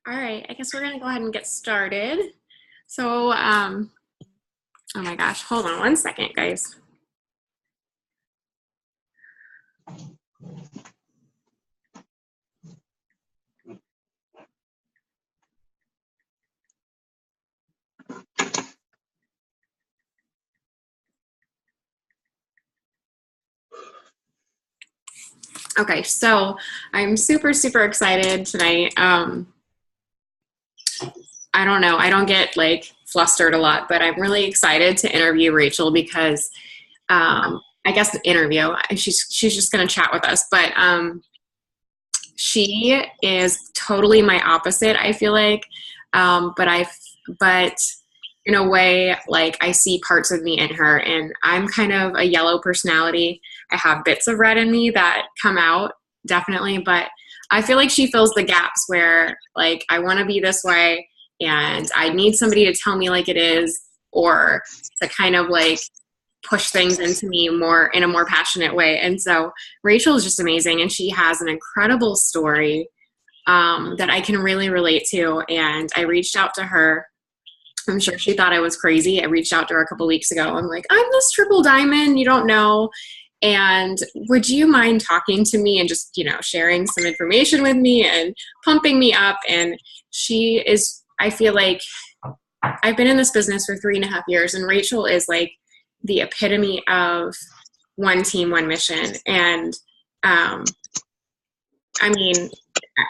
All right, I guess we're gonna go ahead and get started. So, oh my gosh, hold on one second, guys. Okay, so I'm super excited tonight. I don't know, I don't get like flustered a lot, but I'm really excited to interview Rachel because I guess the interview, she's just gonna chat with us, but she is totally my opposite, I feel like. But in a way, like I see parts of me in her, and I'm kind of a yellow personality. I have bits of red in me that come out definitely, but I feel like she fills the gaps where like I want to be this way and I need somebody to tell me like it is, or to kind of like push things into me more in a more passionate way. And so Rachel is just amazing, and she has an incredible story that I can really relate to. And I reached out to her. I'm sure she thought I was crazy. I reached out to her a couple weeks ago. I'm like, I'm this triple diamond, you don't know. And would you mind talking to me and just, sharing some information with me and pumping me up? And she is, I feel like I've been in this business for 3.5 years, and Rachel is like the epitome of one team, one mission. And I mean,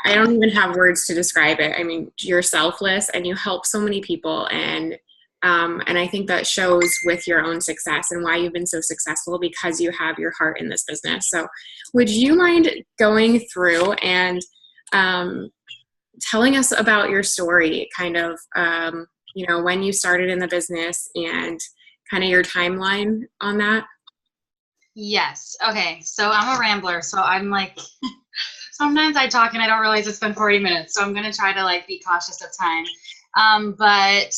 I don't even have words to describe it. I mean, you're selfless and you help so many people, and I think that shows with your own success and why you've been so successful, because you have your heart in this business. So, would you mind going through and telling us about your story, kind of, when you started in the business and kind of your timeline on that? Yes. Okay. So I'm a rambler. So I'm like, sometimes I talk and I don't realize it's been 40 minutes. So I'm going to try to like be cautious of time. But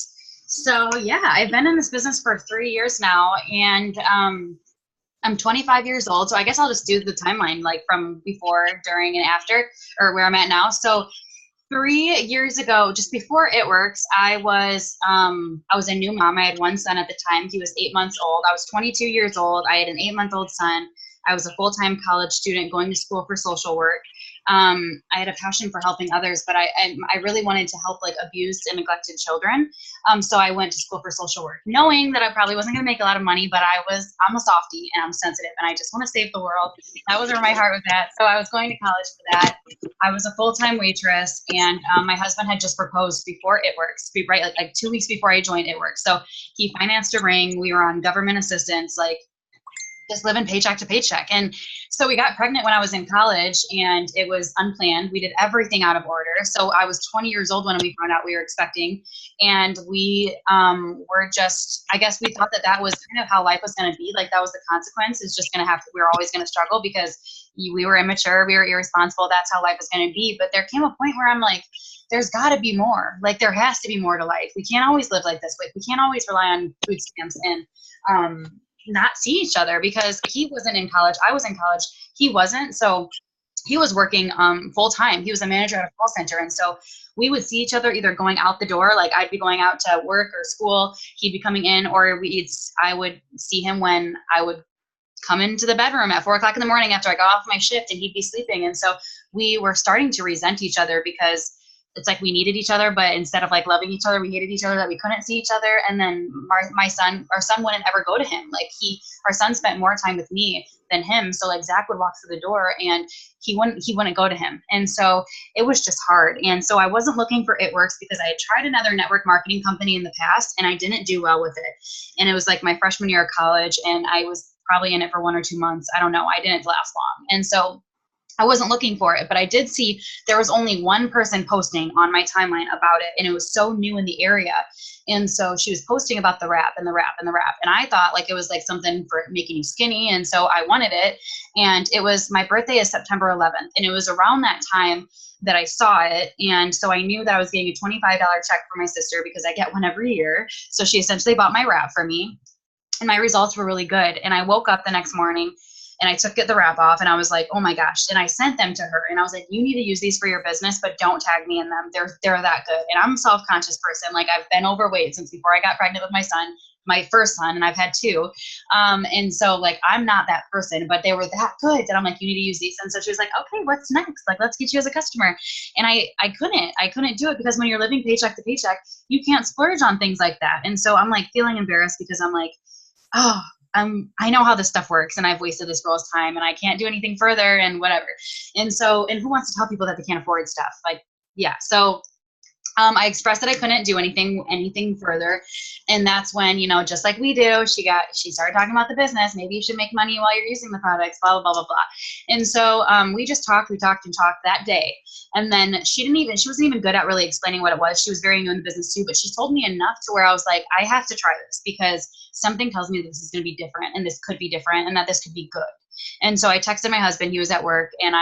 so yeah, I've been in this business for 3 years now, and I'm 25 years old. So I guess I'll just do the timeline like from before, during, and after, or where I'm at now. So 3 years ago, just before It Works, I was a new mom. I had one son at the time. He was 8 months old. I was 22 years old. I had an 8-month-old son. I was a full-time college student going to school for social work. I had a passion for helping others, but I really wanted to help like abused and neglected children. So I went to school for social work, knowing that I probably wasn't going to make a lot of money, but I'm a softie and I'm sensitive and I just want to save the world. That was where my heart was at. So I was going to college for that. I was a full-time waitress, and my husband had just proposed before It Works, right? Like 2 weeks before I joined It Works. So he financed a ring. We were on government assistance, like just living paycheck to paycheck. And so we got pregnant when I was in college, and it was unplanned. We did everything out of order. So I was 20 years old when we found out we were expecting. And we were just, I guess we thought that was kind of how life was going to be. Like that was the consequence, is just going to we were always going to struggle because we were immature, we were irresponsible. That's how life was going to be. But there came a point where I'm like, there's got to be more. Like there has to be more to life. We can't always live like this. We can't always rely on food stamps and not see each other, because he wasn't in college. I was in college. He wasn't. So he was working full time. He was a manager at a call center. And so we would see each other either going out the door, like I'd be going out to work or school, he'd be coming in, or I would see him when I would come into the bedroom at 4 o'clock in the morning after I got off my shift, and he'd be sleeping. And so we were starting to resent each other, because it's like we needed each other, but instead of like loving each other, we hated each other, that we couldn't see each other. And then our son wouldn't ever go to him. Like our son spent more time with me than him. So like Zach would walk through the door and he wouldn't go to him. And so it was just hard. And so I wasn't looking for It Works, because I had tried another network marketing company in the past and I didn't do well with it. And it was like my freshman year of college, and I was probably in it for 1 or 2 months. I don't know. I didn't last long. And so I wasn't looking for it, but I did see there was only one person posting on my timeline about it, and it was so new in the area. And so she was posting about the wrap and the wrap and the wrap. And I thought like it was like something for making you skinny. And so I wanted it. And it was, my birthday is September 11th. And it was around that time that I saw it. And so I knew that I was getting a $25 check for my sister, because I get one every year. So she essentially bought my wrap for me, and my results were really good. And I woke up the next morning and I took the wrap off and I was like, oh my gosh. And I sent them to her and I was like, you need to use these for your business, but don't tag me in them. They're that good. And I'm a self-conscious person. Like I've been overweight since before I got pregnant with my first son, and I've had two. And so like, I'm not that person, but they were that good that I'm like, you need to use these. And so she was like, okay, what's next? Like, let's get you as a customer. And I couldn't do it because when you're living paycheck to paycheck, you can't splurge on things like that. And so I'm like feeling embarrassed because I'm like, oh, I know how this stuff works and I've wasted this girl's time and I can't do anything further and whatever. And so, and who wants to tell people that they can't afford stuff? Like, yeah. So I expressed that I couldn't do anything further. And that's when, you know, just like we do, she started talking about the business. Maybe you should make money while you're using the products, blah, blah, blah, blah, blah. And so we talked that day. And then she wasn't even good at really explaining what it was. She was very new in the business too, but she told me enough to where I was like, I have to try this because something tells me this is going to be different and this could be different and that this could be good. And so I texted my husband, he was at work, and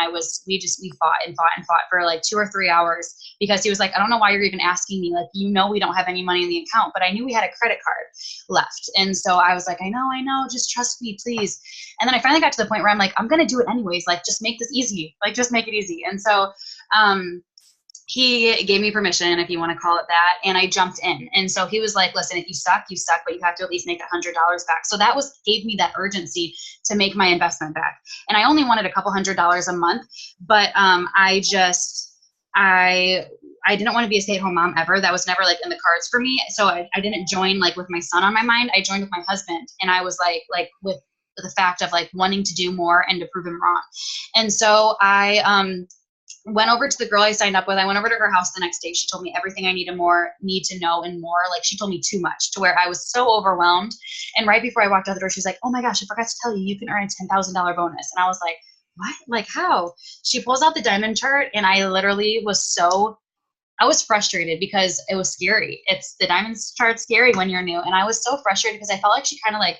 we fought and fought for like 2 or 3 hours because he was like, I don't know why you're even asking me. Like, you know, we don't have any money in the account, but I knew we had a credit card left. And so I was like, I know, just trust me, please. And then I finally got to the point where I'm like, I'm going to do it anyways. Like, just make this easy. Like, just make it easy. And so, he gave me permission, if you want to call it that, and I jumped in. And so he was like, listen, if you suck, you suck, but you have to at least make $100 back. So that gave me that urgency to make my investment back. And I only wanted a couple $100s a month, but I didn't want to be a stay-at-home mom ever. That was never like in the cards for me. So I didn't join like with my son on my mind. I joined with my husband, and I was like with the fact of like wanting to do more and to prove him wrong. And so I went over to the girl I signed up with. I went over to her house the next day. She told me everything I need to know and more. Like, she told me too much to where I was so overwhelmed. And right before I walked out the door, she's like, oh my gosh, I forgot to tell you, you can earn a $10,000 bonus. And I was like, what? Like, how? She pulls out the diamond chart, and I literally I was frustrated because it was scary. The diamond chart's scary when you're new. And I was so frustrated because I felt like she kind of like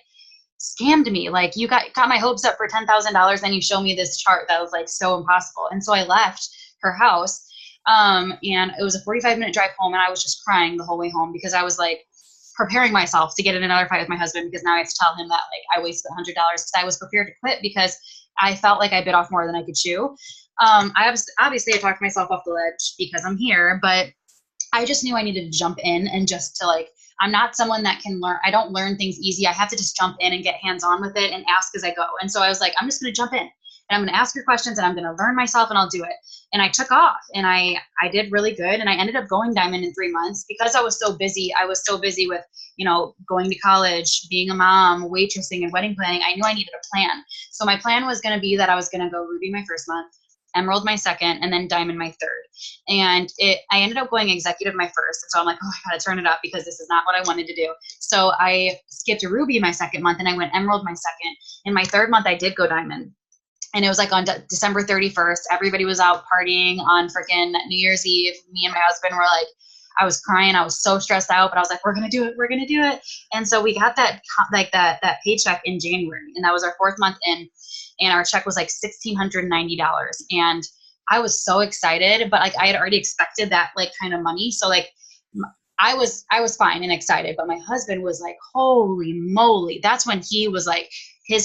scammed me. Like, you got my hopes up for $10,000, and you show me this chart that was like so impossible. And so I left her house, and it was a 45-minute drive home, and I was just crying the whole way home because I was like preparing myself to get in another fight with my husband, because now I have to tell him that like I wasted $100, because I was prepared to quit because I felt like I bit off more than I could chew. Obviously I talked myself off the ledge because I'm here, but I just knew I needed to jump in and just to like, I'm not someone that can learn. I don't learn things easy. I have to just jump in and get hands on with it and ask as I go. And so I was like, I'm just going to jump in and I'm going to ask her questions and I'm going to learn myself and I'll do it. And I took off and I did really good. And I ended up going diamond in 3 months because I was so busy. I was so busy with, you know, going to college, being a mom, waitressing and wedding planning. I knew I needed a plan. So my plan was going to be that I was going to go ruby my first month, emerald my second, and then diamond my third. And I ended up going executive my first. So I'm like, oh, I gotta turn it up because this is not what I wanted to do. So I skipped a ruby my second month and I went emerald my second. In my third month, I did go diamond. And it was like on December 31st, everybody was out partying on freaking New Year's Eve. Me and my husband were like, I was crying. I was so stressed out, but I was like, we're going to do it. We're going to do it. And so we got that paycheck in January, and that was our 4th month in, and our check was like $1,690. And I was so excited, but like I had already expected that like kind of money. So like I was fine and excited, but my husband was like, holy moly. That's when he was like, he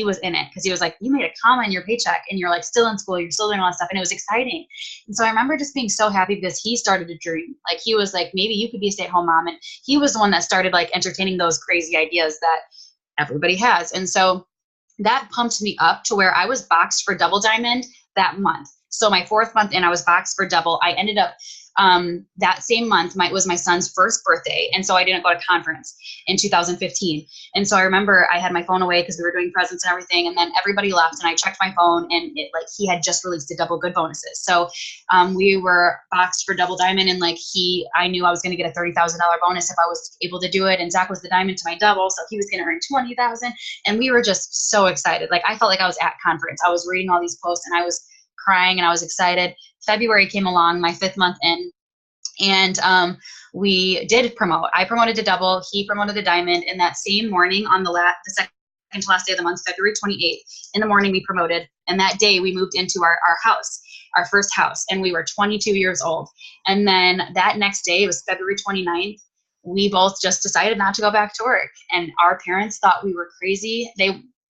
was in it, because he was like, you made a comma in your paycheck and you're like still in school, you're still doing all that stuff. And it was exciting. And so I remember just being so happy because he started to dream. Like, he was like, maybe you could be a stay-at-home mom. And he was the one that started like entertaining those crazy ideas that everybody has. And so that pumped me up to where I was boxed for double diamond that month. So my 4th month in, I was boxed for double. I ended up that same month was my son's first birthday. And so I didn't go to conference in 2015. And so I remember I had my phone away because we were doing presents and everything. And then everybody left and I checked my phone, and he had just released the double good bonuses. So we were boxed for double diamond, and like I knew I was going to get a $30,000 bonus if I was able to do it. And Zach was the diamond to my double. So he was going to earn 20,000. And we were just so excited. Like, I felt like I was at conference. I was reading all these posts and I was crying and I was excited. February came along, my 5th month in, and we did promote. I promoted to double, he promoted to diamond, and that same morning on the second to last day of the month, February 28th, in the morning we promoted, and that day we moved into our house, our first house, and we were 22 years old. And then that next day, it was February 29th, we both just decided not to go back to work, and our parents thought we were crazy.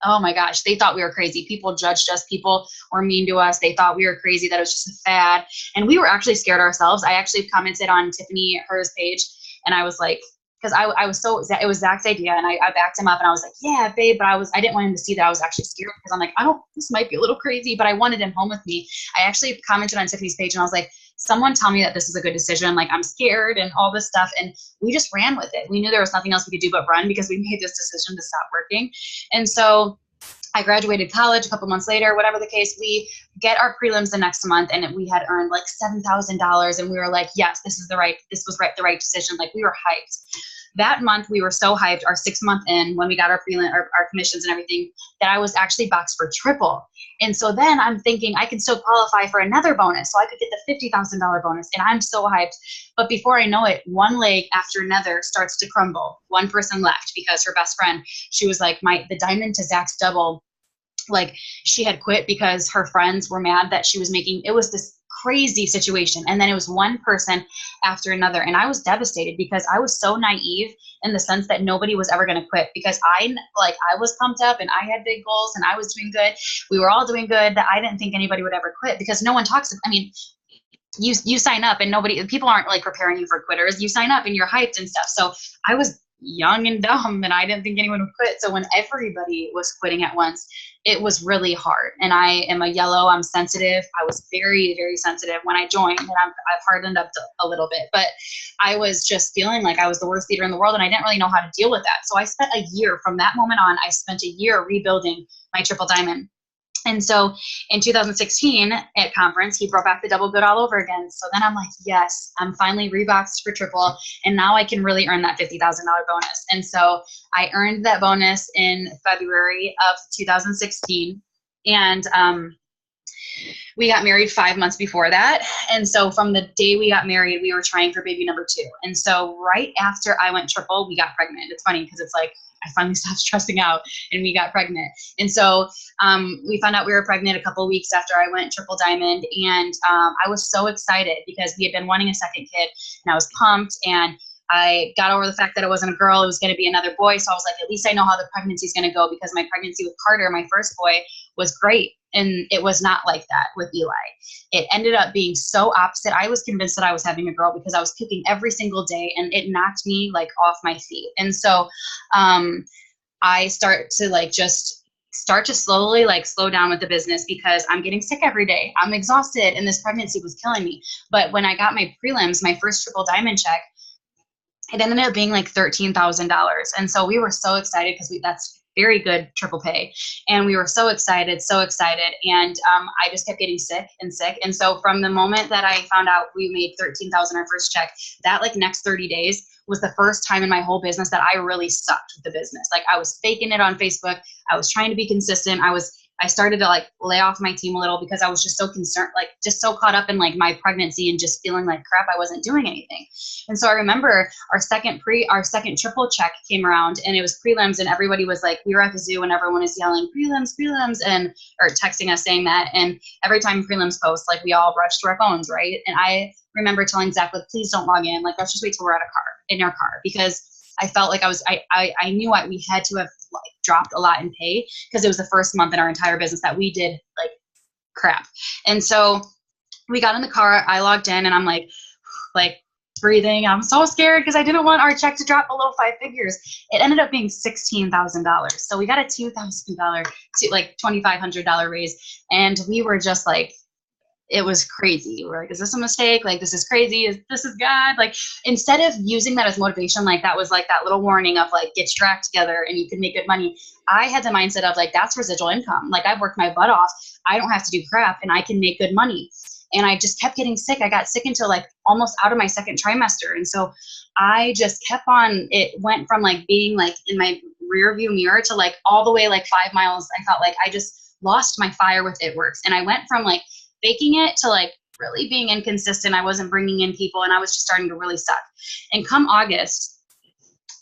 oh my gosh, they thought we were crazy. People judged us. People were mean to us. They thought we were crazy, that it was just a fad. And we were actually scared ourselves. I actually commented on Tiffany, hers page, and I was like, because I was so, it was Zach's idea, and I backed him up, and I was like, yeah, babe, but I didn't want him to see that I was actually scared, because I'm like, this might be a little crazy, but I wanted him home with me. I actually commented on Tiffany's page, and I was like, someone tell me that this is a good decision. Like, I'm scared and all this stuff. And we just ran with it. We knew there was nothing else we could do but run, because we made this decision to stop working. And so I graduated college a couple months later, whatever the case. We get our prelims the next month, and we had earned like $7,000, and we were like, yes, this was the right decision. Like, we were hyped. That month, we were so hyped, our 6th month in, when we got our prelim, our commissions and everything, that I was actually boxed for triple. And so then I'm thinking I can still qualify for another bonus, so I could get the $50,000 bonus, and I'm so hyped. But before I know it, one leg after another starts to crumble. One person left because her best friend, she was like, the diamond to Zach's double, like, she had quit because her friends were mad that she was making, it was this crazy situation. And then it was one person after another. And I was devastated, because I was so naive in the sense that nobody was ever going to quit, because I was pumped up, and I had big goals, and I was doing good. We were all doing good, that I didn't think anybody would ever quit, because no one talks. I mean, you sign up, and people aren't like preparing you for quitters. You sign up and you're hyped and stuff. So I was young and dumb, and I didn't think anyone would quit. So when everybody was quitting at once, it was really hard. And I am a yellow. I'm sensitive. I was very, very sensitive when I joined, and I've hardened up a little bit. But I was just feeling like I was the worst leader in the world, and I didn't really know how to deal with that. So I spent a year from that moment on. I spent a year rebuilding my triple diamond. And so in 2016 at conference, he brought back the double good all over again. So then I'm like, yes, I'm finally reboxed for triple, and now I can really earn that $50,000 bonus. And so I earned that bonus in February of 2016. And we got married 5 months before that. And so from the day we got married, we were trying for baby number 2. And so right after I went triple, we got pregnant. It's funny, because it's like, I finally stopped stressing out, and we got pregnant. And so we found out we were pregnant a couple of weeks after I went triple diamond. And I was so excited, because we had been wanting a second kid, and I was pumped, and I got over the fact that it wasn't a girl, it was going to be another boy. So I was like, at least I know how the pregnancy is going to go, because my pregnancy with Carter, my first boy, was great. And it was not like that with Eli. It ended up being so opposite. I was convinced that I was having a girl, because I was cooking every single day, and it knocked me like off my feet. And so I start to slowly like slow down with the business, because I'm getting sick every day. I'm exhausted, and this pregnancy was killing me. But when I got my prelims, my first triple diamond check, it ended up being like $13,000. And so we were so excited, because that's very good triple pay. And we were so excited. And I just kept getting sick and sick. And so from the moment that I found out we made $13,000 our first check, that like next 30 days was the first time in my whole business that I really sucked with the business. Like, I was faking it on Facebook. I was trying to be consistent. I started to like lay off my team a little, because I was just so concerned, like just so caught up in like my pregnancy, and just feeling like crap, I wasn't doing anything. And so I remember our second triple check came around, and it was prelims, and everybody was like, we were at the zoo, and everyone was yelling prelims, or texting us saying that. And every time prelims post, like, we all rushed to our phones, right? And I remember telling Zach, like, please don't log in. Like, let's just wait till we're in our car, because I felt like I knew we had to have like dropped a lot in pay, because it was the first month in our entire business that we did like crap. And so we got in the car, I logged in, and I'm like breathing. I'm so scared, because I didn't want our check to drop below 5 figures. It ended up being $16,000. So we got a $2,000 to like $2,500 raise. And we were just like, it was crazy. We're like, is this a mistake? Like, this is crazy. This is God? Like, instead of using that as motivation, like that was like that little warning of like, get your act together and you can make good money. I had the mindset of like, that's residual income. Like, I've worked my butt off. I don't have to do crap, and I can make good money. And I just kept getting sick. I got sick until like almost out of my second trimester. And so I just kept on, it went from like being like in my rear view mirror to like all the way like 5 miles. I felt like I just lost my fire with It Works. And I went from like faking it to like really being inconsistent. I wasn't bringing in people, and I was just starting to really suck. And come August,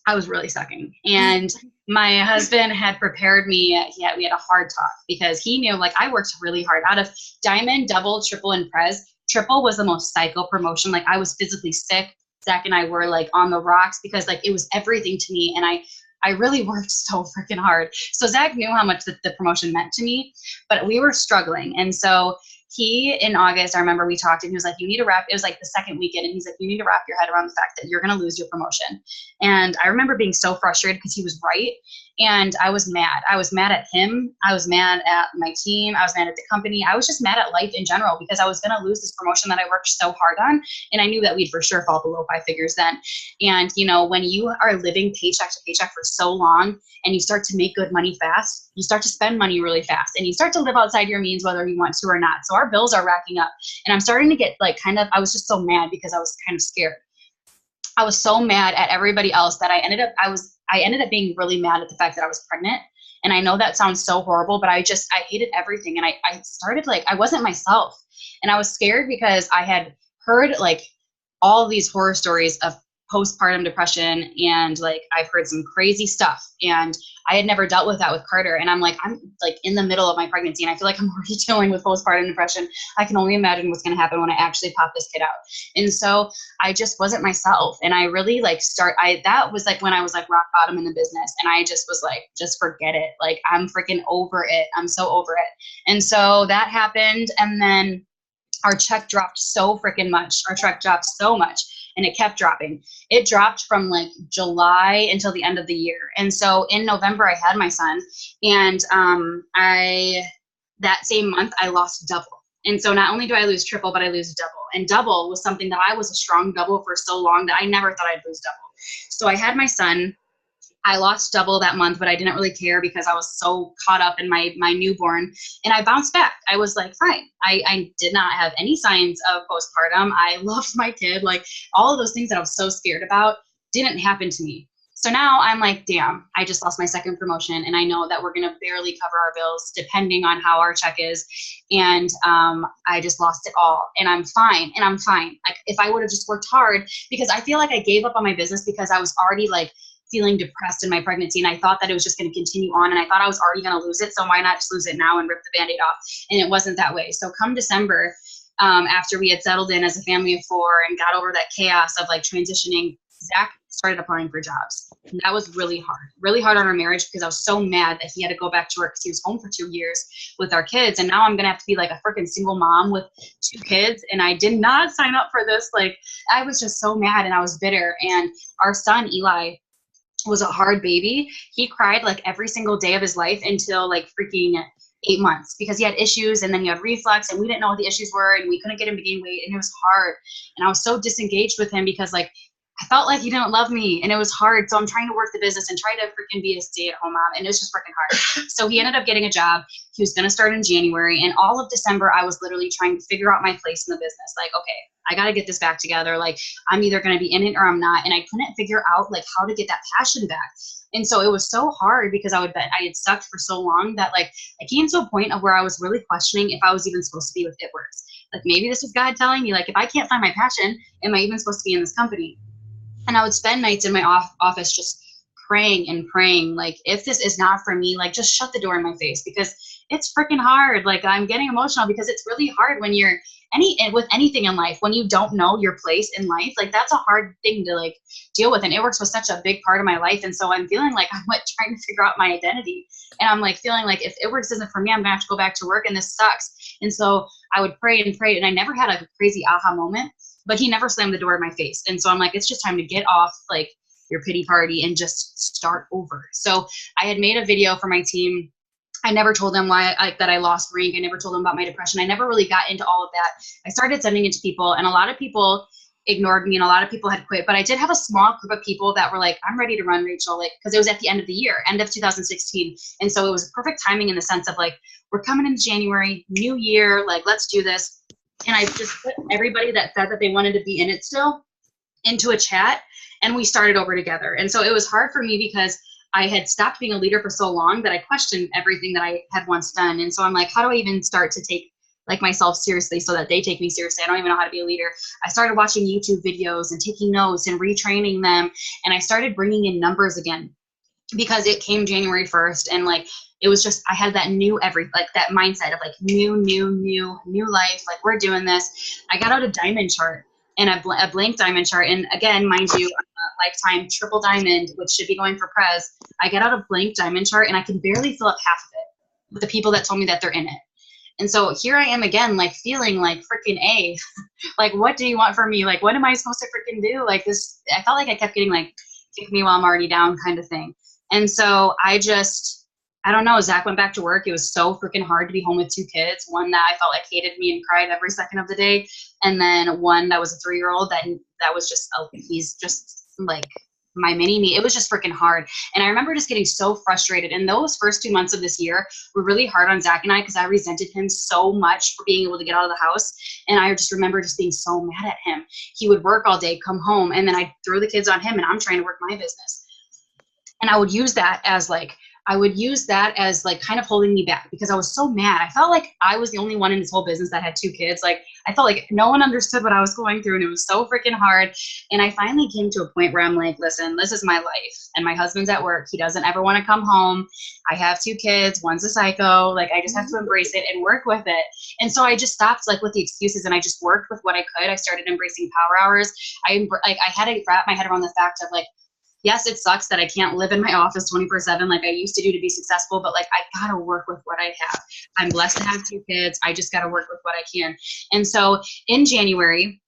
I was really sucking. And my husband had prepared me. We had a hard talk, because he knew like I worked really hard. Out of diamond, double, triple, and prez, triple was the most psycho promotion. Like, I was physically sick. Zach and I were like on the rocks, because like it was everything to me. And I really worked so freaking hard. So Zach knew how much the promotion meant to me, but we were struggling. And so he, in August, I remember we talked and he was like, you need to wrap, it was like the second weekend. And he's like, you need to wrap your head around the fact that you're going to lose your promotion. And I remember being so frustrated because he was right. And I was mad. I was mad at him. I was mad at my team. I was mad at the company. I was just mad at life in general because I was going to lose this promotion that I worked so hard on. And I knew that we'd for sure fall below 5 figures then. And, you know, when you are living paycheck to paycheck for so long and you start to make good money fast, you start to spend money really fast and you start to live outside your means, whether you want to or not. So our bills are racking up and I'm starting to get like I was just so mad because I was kind of scared. I was so mad at everybody else that I ended up being really mad at the fact that I was pregnant. And I know that sounds so horrible, but I hated everything. And I started like, I wasn't myself. And I was scared because I had heard like all these horror stories of postpartum depression. And like, I've heard some crazy stuff and I had never dealt with that with Carter. And I'm like in the middle of my pregnancy and I feel like I'm already dealing with postpartum depression. I can only imagine what's going to happen when I actually pop this kid out. And so I just wasn't myself. And I really that was like when I was like rock bottom in the business. And I just was like, just forget it. Like, I'm freaking over it. I'm so over it. And so that happened. And then our check dropped so freaking much. Our check dropped so much. And it kept dropping. It dropped from like July until the end of the year. And so in November, I had my son. And that same month, I lost double. And so not only do I lose triple, but I lose double. And double was something that I was a strong double for so long that I never thought I'd lose double. So I had my son. I lost double that month, but I didn't really care because I was so caught up in my newborn and I bounced back. I was like, fine. I did not have any signs of postpartum. I loved my kid. Like all of those things that I was so scared about didn't happen to me. So now I'm like, damn, I just lost my second promotion. And I know that we're going to barely cover our bills depending on how our check is. And I just lost it all and I'm fine. And I'm fine. Like if I would have just worked hard because I feel like I gave up on my business because I was already like feeling depressed in my pregnancy. And I thought that it was just going to continue on. And I thought I was already going to lose it. So why not just lose it now and rip the Band-Aid off? And it wasn't that way. So come December, after we had settled in as a family of 4 and got over that chaos of like transitioning, Zach started applying for jobs. And that was really hard on our marriage because I was so mad that he had to go back to work because he was home for 2 years with our kids. And now I'm going to have to be like a freaking single mom with 2 kids. And I did not sign up for this. Like I was just so mad and I was bitter. And our son, Eli, was a hard baby. He cried like every single day of his life until like freaking 8 months because he had issues and then he had reflux and we didn't know what the issues were and we couldn't get him to gain weight and it was hard. And I was so disengaged with him because like I felt like he didn't love me and it was hard. So I'm trying to work the business and try to freaking be a stay-at-home mom and it was just freaking hard. So he ended up getting a job. He was going to start in January and all of December I was literally trying to figure out my place in the business. Like, okay, I got to get this back together. Like I'm either going to be in it or I'm not. And I couldn't figure out like how to get that passion back. And so it was so hard because I had sucked for so long that like I came to a point of where I was really questioning if I was even supposed to be with It Works. Like maybe this was God telling me like, if I can't find my passion, am I even supposed to be in this company? And I would spend nights in my office just praying and praying, like, if this is not for me, like, just shut the door in my face because it's freaking hard. Like, I'm getting emotional because it's really hard when you're with anything in life, when you don't know your place in life, like, that's a hard thing to, like, deal with. And It Works was such a big part of my life. And so I'm feeling like I'm, like, trying to figure out my identity. And I'm, like, feeling like if It Works isn't for me, I'm going to have to go back to work and this sucks. And so I would pray and pray. And I never had a crazy aha moment. But he never slammed the door in my face. And so I'm like, it's just time to get off like your pity party and just start over. So I had made a video for my team. I never told them that I lost rank. I never told them about my depression. I never really got into all of that. I started sending it to people and a lot of people ignored me and a lot of people had quit. But I did have a small group of people that were like, I'm ready to run, Rachel, like, because it was at the end of the year, end of 2016. And so it was perfect timing in the sense of like, we're coming into January, new year, like, let's do this. And I just put everybody that said that they wanted to be in it still into a chat and we started over together. And so it was hard for me because I had stopped being a leader for so long that I questioned everything that I had once done. And so I'm like, how do I even start to take like myself seriously so that they take me seriously? I don't even know how to be a leader. I started watching YouTube videos and taking notes and retraining them. And I started bringing in numbers again because it came January 1st and like, it was just, I had that that mindset of like new life. Like we're doing this. I got out a diamond chart and a blank diamond chart. And again, mind you, lifetime triple diamond, which should be going for Prez. I get out a blank diamond chart and I can barely fill up half of it with the people that told me that they're in it. And so here I am again, like feeling like freaking A, like, what do you want from me? Like, what am I supposed to freaking do? Like this, I felt like I kept getting like, kick me while I'm already down kind of thing. And so I don't know, Zach went back to work. It was so freaking hard to be home with two kids. One that I felt like hated me and cried every second of the day. And then one that was a 3-year-old that was just, he's just like my mini me. It was just freaking hard. And I remember just getting so frustrated. And those first 2 months of this year were really hard on Zach and I, because I resented him so much for being able to get out of the house. And I just remember just being so mad at him. He would work all day, come home, and then I'd throw the kids on him, and I'm trying to work my business. And I would use that as like kind of holding me back, because I was so mad. I felt like I was the only one in this whole business that had 2 kids. Like I felt like no one understood what I was going through, and it was so freaking hard. And I finally came to a point where I'm like, listen, this is my life, and my husband's at work. He doesn't ever want to come home. I have 2 kids. One's a psycho. Like I just have to embrace it and work with it. And so I just stopped like with the excuses, and I just worked with what I could. I started embracing power hours. I had to wrap my head around the fact of like, yes, it sucks that I can't live in my office 24/7 like I used to do to be successful, but like I gotta work with what I have. I'm blessed to have 2 kids. I just gotta work with what I can. And so in January,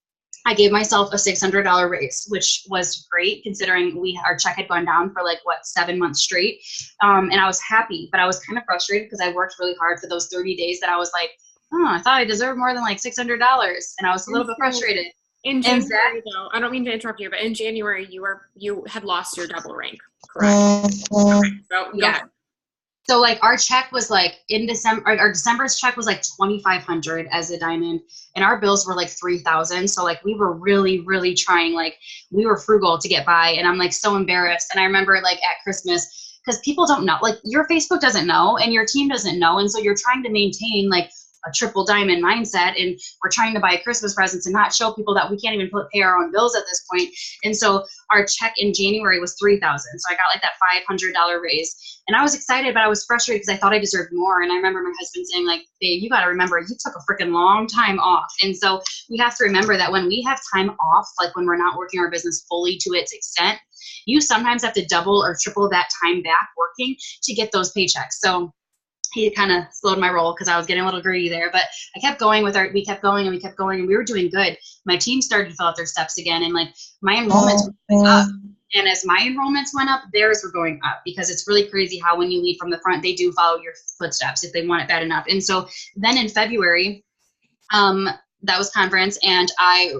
I gave myself a $600 raise, which was great considering our check had gone down for 7 months straight. And I was happy, but I was kind of frustrated because I worked really hard for those 30 days that I was like, oh, I thought I deserved more than like $600. And I was a little bit frustrated. In January, though, I don't mean to interrupt you, but in January you had lost your double rank, correct? Okay, so yeah. So like our check was like in December, our December's check was like $2,500 as a diamond, and our bills were like $3,000. So like we were really, really trying, like we were frugal to get by, and I'm like so embarrassed. And I remember like at Christmas, because people don't know, like your Facebook doesn't know and your team doesn't know, and so you're trying to maintain like a triple diamond mindset, and we're trying to buy Christmas presents and not show people that we can't even pay our own bills at this point. And so our check in January was $3,000. So I got like that $500 raise, and I was excited, but I was frustrated because I thought I deserved more. And I remember my husband saying like, babe, you got to remember, you took a freaking long time off. And so we have to remember that when we have time off, like when we're not working our business fully to its extent, you sometimes have to double or triple that time back working to get those paychecks. So he kind of slowed my roll because I was getting a little greedy there, but I kept going we kept going and we were doing good. My team started to fill out their steps again, and like my enrollments were going up. And as my enrollments went up, theirs were going up, because it's really crazy how when you lead from the front, they do follow your footsteps if they want it bad enough. And so then in February, that was conference, and I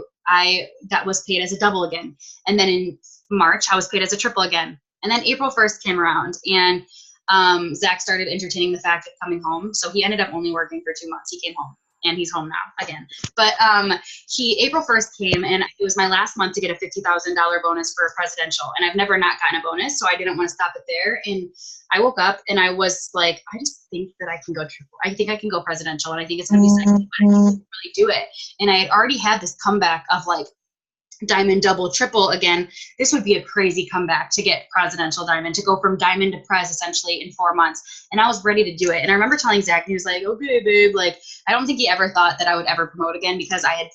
that was paid as a double again. And then in March, I was paid as a triple again. And then April 1st came around, and Zach started entertaining the fact of coming home. So he ended up only working for 2 months. He came home, and he's home now again. But April 1st came, and it was my last month to get a $50,000 bonus for a presidential. And I've never not gotten a bonus, so I didn't want to stop it there. And I woke up and I was like, I just think that I can go triple. I think I can go presidential, and I think it's going to be sexy, but I can really do it. And I had already had this comeback of like diamond, double, triple again. This would be a crazy comeback to get presidential diamond, to go from diamond to prez essentially in 4 months. And I was ready to do it. And I remember telling Zach, and he was like, okay, babe. Like, I don't think he ever thought that I would ever promote again, because I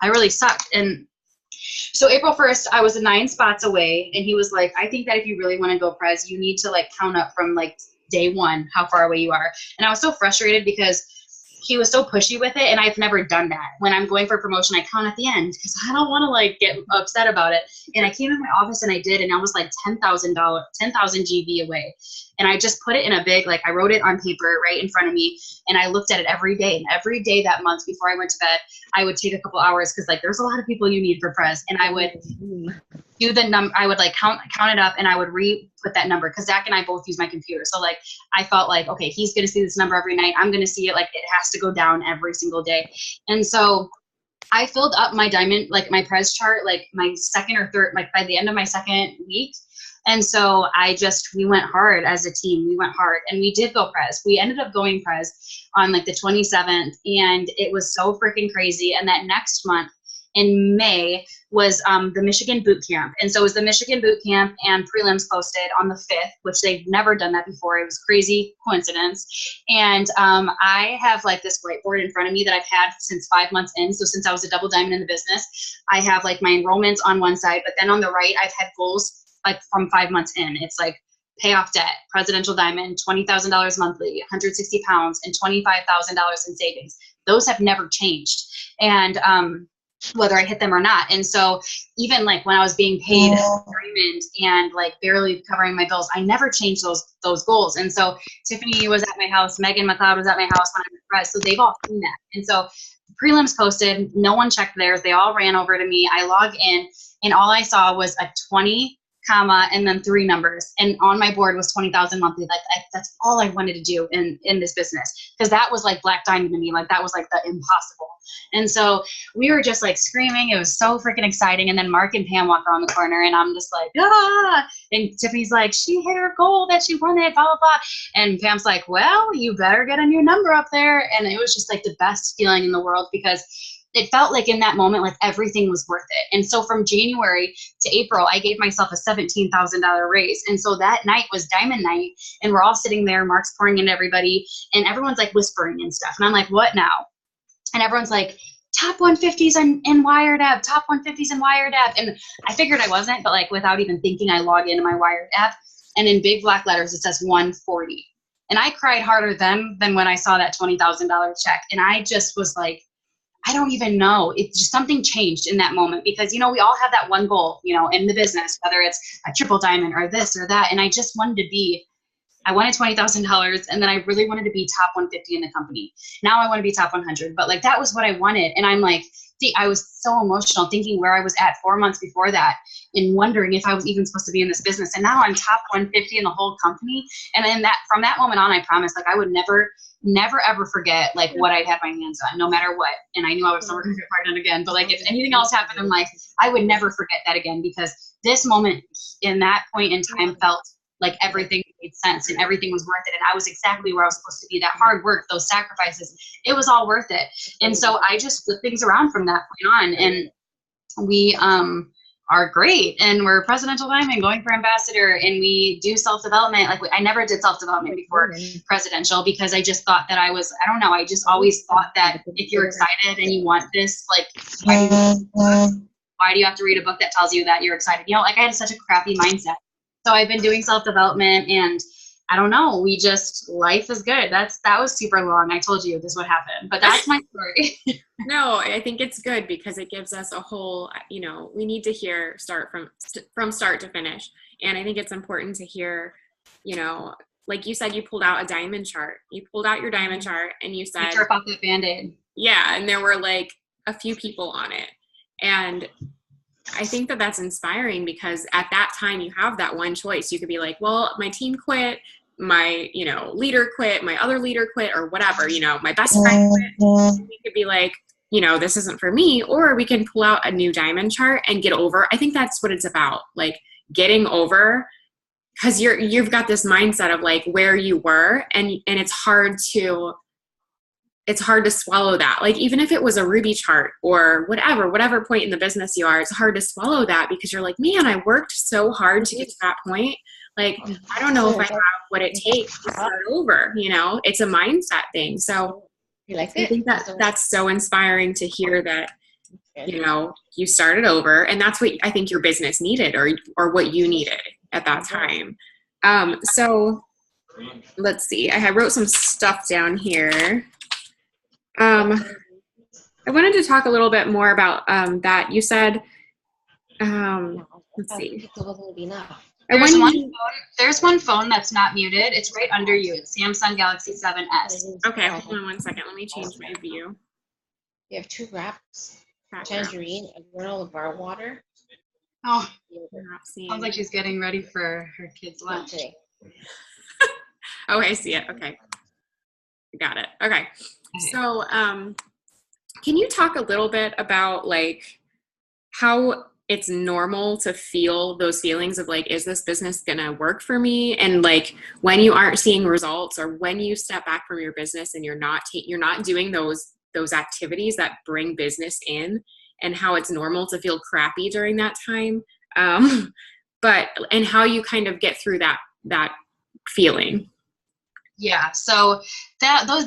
really sucked. And so April 1st, I was 9 spots away, and he was like, I think that if you really want to go prez, you need to like count up from like day 1, how far away you are. And I was so frustrated because he was so pushy with it, and I've never done that. When I'm going for promotion, I count at the end because I don't want to like get upset about it. And I came in my office and I did, and I was like $10,000 GV away. And I just put it in a big, like I wrote it on paper right in front of me, and I looked at it every day. And every day that month before I went to bed, I would take a couple hours, because like there's a lot of people you need for prez, and I would do the number. I would like count it up, and I would put that number, because Zach and I both use my computer. So like I felt like, okay, he's gonna see this number every night. I'm gonna see it, like it has to go down every single day. And so I filled up my diamond, like my prez chart, like my second or third, like by the end of my second week. And so we went hard as a team. We went hard, and we did go prez. We ended up going prez on like the 27th, and it was so freaking crazy. And that next month, in May was the Michigan boot camp. And so it was the Michigan boot camp and prelims posted on the 5th, which they've never done that before. It was crazy coincidence. And I have like this whiteboard in front of me that I've had since 5 months in. So since I was a double diamond in the business, I have like my enrollments on one side, but then on the right, I've had goals like from 5 months in. It's like pay off debt, presidential diamond, $20,000 monthly, 160 pounds, and $25,000 in savings. Those have never changed. And whether I hit them or not. And so even like when I was being paid diamond and like barely covering my bills, I never changed those goals. And so Tiffany was at my house, Megan Mathod was at my house when I was pressed. So they've all seen that. And so prelims posted, no one checked theirs. They all ran over to me. I log in and all I saw was a 20, comma, and then 3 numbers. And on my board was 20,000 monthly. Like that's all I wanted to do in this business. Cause that was like black diamond to me. Like that was like the impossible. And so we were just like screaming. It was so freaking exciting. And then Mark and Pam walk around the corner and I'm just like, ah, and Tiffany's like, she hit her goal that she wanted, blah, blah, blah. And Pam's like, well, you better get a new number up there. And it was just like the best feeling in the world because it felt like in that moment, like everything was worth it. And so from January to April, I gave myself a $17,000 raise. And so that night was diamond night and we're all sitting there, Mark's pouring into everybody and everyone's like whispering and stuff. And I'm like, what now? And everyone's like, top 150s in Wired app, top 150s in Wired app. And I figured I wasn't, but like without even thinking, I log into my Wired app and in big black letters, it says 140. And I cried harder than when I saw that $20,000 check. And I just was like, I don't even know. It's just something changed in that moment because, you know, we all have that one goal, you know, in the business, whether it's a triple diamond or this or that. And I just wanted to be, I wanted $20,000 and then I really wanted to be top 150 in the company. Now I want to be top 100, but like that was what I wanted. And I'm like, see, I was so emotional thinking where I was at 4 months before that and wondering if I was even supposed to be in this business. And now I'm top 150 in the whole company. And then from that moment on, I promised like I would never ever forget like what I'd had my hands on, no matter what. And I knew I was never going to get pregnant again, but like if anything else happened in life, I would never forget that again because this moment in that point in time felt like everything made sense and everything was worth it. And I was exactly where I was supposed to be. That hard work, those sacrifices, it was all worth it. And so I just flipped things around from that point on. And we are great. And we're presidential diamond going for ambassador. And we do self-development. Like I never did self-development before presidential because I just thought that I don't know. I just always thought that if you're excited and you want this, like, why do you have to read a book that tells you that you're excited? You know, like I had such a crappy mindset. So I've been doing self-development and I don't know, life is good. That was super long. I told you this would happen, but that's my story. No, I think it's good because it gives us a whole, you know, we need to hear from start to finish. And I think it's important to hear, you know, like you said, you pulled out a diamond chart. You pulled out your diamond chart and you said, you off that Band-Aid. Yeah. And there were like a few people on it. And I think that that's inspiring because at that time you have that one choice. You could be like, well, my team quit, my, you know, leader quit, my other leader quit or whatever, you know, my best friend quit. We could be like, you know, this isn't for me, or we can pull out a new diamond chart and get over. I think that's what it's about. Like getting over because you've got this mindset of like where you were and it's hard to swallow that. Like, even if it was a Ruby chart or whatever point in the business you are, it's hard to swallow that because you're like, man, I worked so hard to get to that point. Like, I don't know if I have what it takes to start over, you know, it's a mindset thing. So I think that's so inspiring to hear that, you know, you started over and that's what I think your business needed or what you needed at that time. So let's see, I wrote some stuff down here. I wanted to talk a little bit more about that. You said, let's see. There's one phone that's not muted. It's right under you. It's Samsung Galaxy 7S. Okay, hold on 1 second. Let me change my view. You have 2 wraps, tangerine, a granola bar water. Oh, sounds like she's getting ready for her kids' lunch. Oh, I see it. Okay. Got it. Okay. So, can you talk a little bit about like how it's normal to feel those feelings of like, is this business going to work for me? And like when you aren't seeing results or when you step back from your business and you're not doing those activities that bring business in and how it's normal to feel crappy during that time. And how you kind of get through that feeling. Yeah. So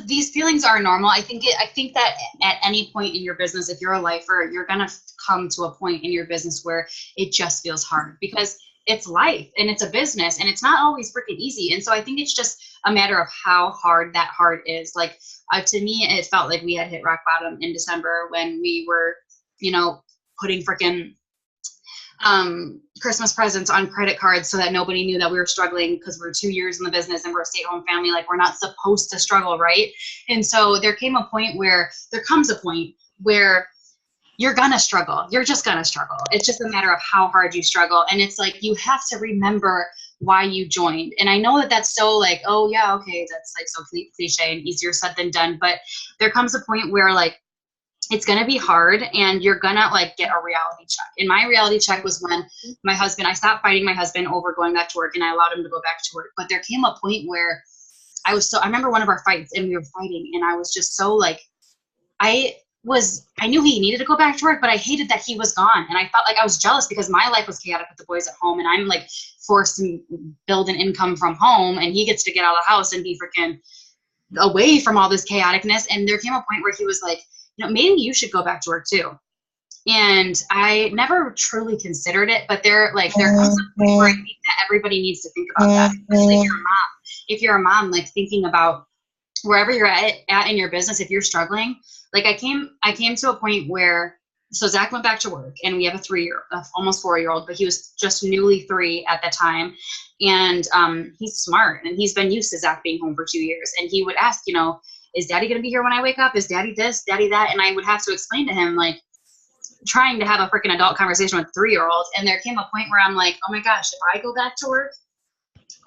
these feelings are normal. I think that at any point in your business, if you're a lifer, you're going to come to a point in your business where it just feels hard, because it's life and it's a business and it's not always freaking easy. And so I think it's just a matter of how hard that hard is. Like, to me, it felt like we had hit rock bottom in December when we were, putting freaking Christmas presents on credit cards so that nobody knew that we were struggling, because we're 2 years in the business and we're a stay-at-home family. Like, we're not supposed to struggle, right? And so there comes a point where you're gonna struggle. You're just gonna struggle. It's just a matter of how hard you struggle. And it's like, you have to remember why you joined. And I know that that's so like, oh yeah, okay, that's like so cliche and easier said than done. But there comes a point where like, it's going to be hard and you're going to like get a reality check. And my reality check was when I stopped fighting my husband over going back to work, and I allowed him to go back to work. But there came a point where I remember one of our fights, and we were fighting, and I was just so like, I knew he needed to go back to work, but I hated that he was gone. And I felt like I was jealous because my life was chaotic with the boys at home, and I'm like forced to build an income from home, and he gets to get out of the house and be freaking away from all this chaoticness. And there came a point where he was like, maybe you should go back to work too. And I never truly considered it, but there comes a point where I think that everybody needs to think about that, especially if you're a mom. If you're a mom, like thinking about wherever you're at in your business, if you're struggling, like I came to a point where, so Zach went back to work, and we have a almost 4-year-old, but he was just newly 3 at that time. And he's smart, and he's been used to Zach being home for 2 years. And he would ask, is daddy going to be here when I wake up? Is daddy this, daddy that? And I would have to explain to him, like, trying to have a freaking adult conversation with a 3-year-old. And there came a point where I'm like, oh my gosh, if I go back to work,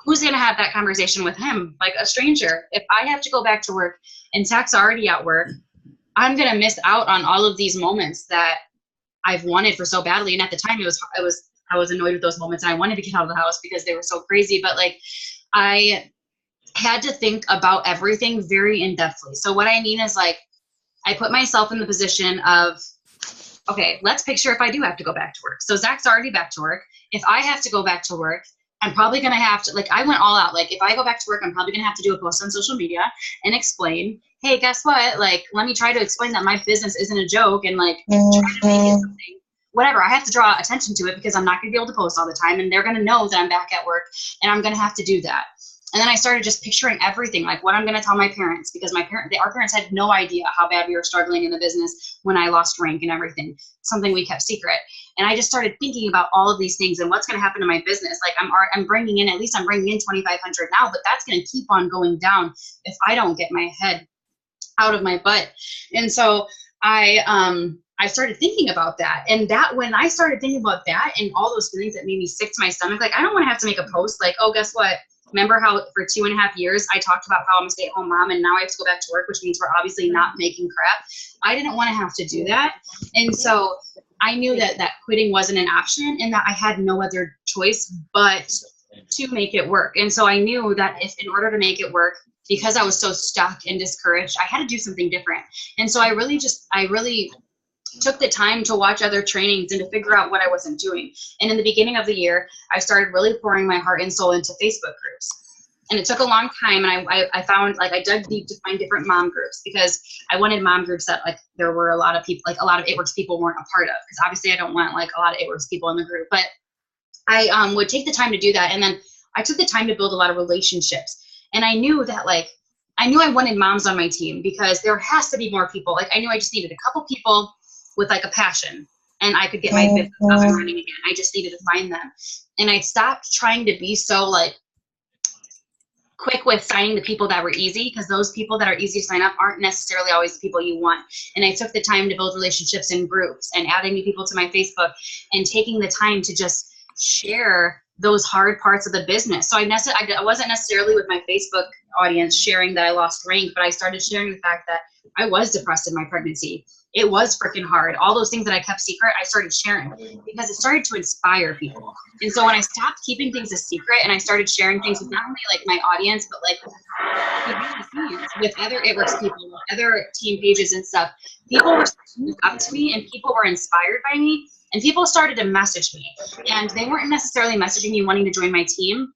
who's going to have that conversation with him? Like a stranger. If I have to go back to work and Zach's already at work, I'm going to miss out on all of these moments that I've wanted for so badly. And at the time I was annoyed with those moments, and I wanted to get out of the house because they were so crazy. But like, I had to think about everything very in-depthly. So what I mean is, like, I put myself in the position of, okay, let's picture if I do have to go back to work. So Zach's already back to work. If I have to go back to work, I'm probably going to have to, like, I went all out. Like, if I go back to work, I'm probably going to have to do a post on social media and explain, hey, guess what? Like, let me try to explain that my business isn't a joke, and like, try to make it something. Whatever, I have to draw attention to it because I'm not going to be able to post all the time, and they're going to know that I'm back at work, and I'm going to have to do that. And then I started just picturing everything, like what I'm going to tell my parents, because our parents had no idea how bad we were struggling in the business when I lost rank and everything, something we kept secret. And I just started thinking about all of these things and what's going to happen to my business. Like, I'm bringing in 2,500 now, but that's going to keep on going down if I don't get my head out of my butt. And so I started thinking about that. And when I started thinking about that and all those feelings that made me sick to my stomach, like, I don't want to have to make a post like, oh, guess what? Remember how for 2.5 years I talked about how I'm a stay-at-home mom, and now I have to go back to work, which means we're obviously not making crap. I didn't want to have to do that. And so I knew that quitting wasn't an option, and that I had no other choice but to make it work. And so I knew that in order to make it work, because I was so stuck and discouraged, I had to do something different. And so I really took the time to watch other trainings and to figure out what I wasn't doing. And in the beginning of the year, I started really pouring my heart and soul into Facebook groups. And it took a long time, and I found, like, I dug deep to find different mom groups, because I wanted mom groups that, like, there were a lot of people, like a lot of It Works people weren't a part of, because obviously I don't want like a lot of It Works people in the group. But I would take the time to do that. And then I took the time to build a lot of relationships. And I knew that, like, I wanted moms on my team, because there has to be more people. Like, I knew I just needed a couple people with like a passion, and I could get my business up and running again. I just needed to find them. And I stopped trying to be so like quick with signing the people that were easy, because those people that are easy to sign up aren't necessarily always the people you want. And I took the time to build relationships in groups and adding new people to my Facebook and taking the time to just share those hard parts of the business. So I wasn't necessarily with my Facebook audience sharing that I lost rank, but I started sharing the fact that I was depressed in my pregnancy. It was freaking hard. All those things that I kept secret, I started sharing because it started to inspire people. And so when I stopped keeping things a secret and I started sharing things with not only like my audience, but like with other It Works people, with other team pages and stuff, people were looking up to me and people were inspired by me and people started to message me. And they weren't necessarily messaging me wanting to join my team,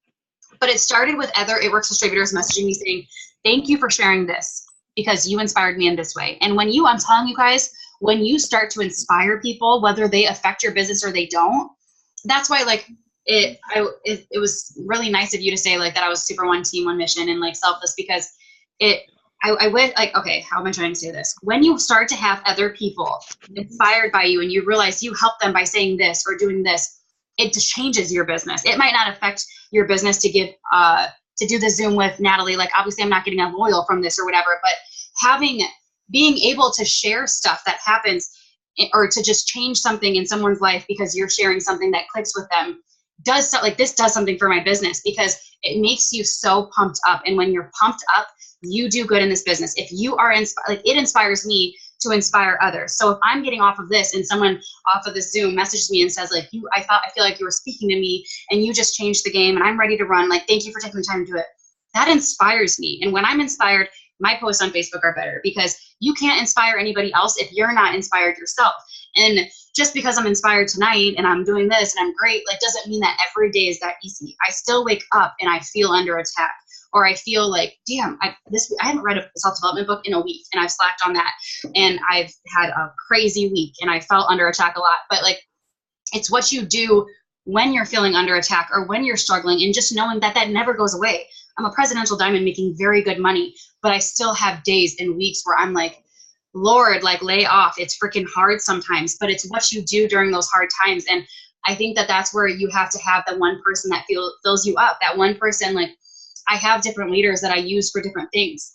but it started with other It Works distributors messaging me saying, thank you for sharing this because you inspired me in this way. And when I'm telling you guys, when you start to inspire people, whether they affect your business or they don't, that's why like it was really nice of you to say like that I was super one team, one mission and like selfless because I would like, okay, how am I trying to say this? When you start to have other people inspired by you and you realize you help them by saying this or doing this, it just changes your business. It might not affect your business to give, to do the Zoom with Natalie. Like obviously I'm not getting a loyal from this or whatever, but being able to share stuff that happens or to just change something in someone's life because you're sharing something that clicks with them does something for my business because it makes you so pumped up. And when you're pumped up, you do good in this business. If you are inspired, like it inspires me to inspire others. So if I'm getting off of this and someone off of this Zoom messaged me and says like, I feel like you were speaking to me and you just changed the game and I'm ready to run. Like, thank you for taking the time to do it. That inspires me. And when I'm inspired, my posts on Facebook are better because you can't inspire anybody else if you're not inspired yourself. And just because I'm inspired tonight and I'm doing this and I'm great, like doesn't mean that every day is that easy. I still wake up and I feel under attack. Or I feel like, damn, I haven't read a self-development book in a week and I've slacked on that. And I've had a crazy week and I felt under attack a lot. But like, it's what you do when you're feeling under attack or when you're struggling and just knowing that that never goes away. I'm a presidential diamond making very good money, but I still have days and weeks where I'm like, Lord, like lay off. It's freaking hard sometimes, but it's what you do during those hard times. And I think that that's where you have to have the one person that fills you up. That one person, like, I have different leaders that I use for different things.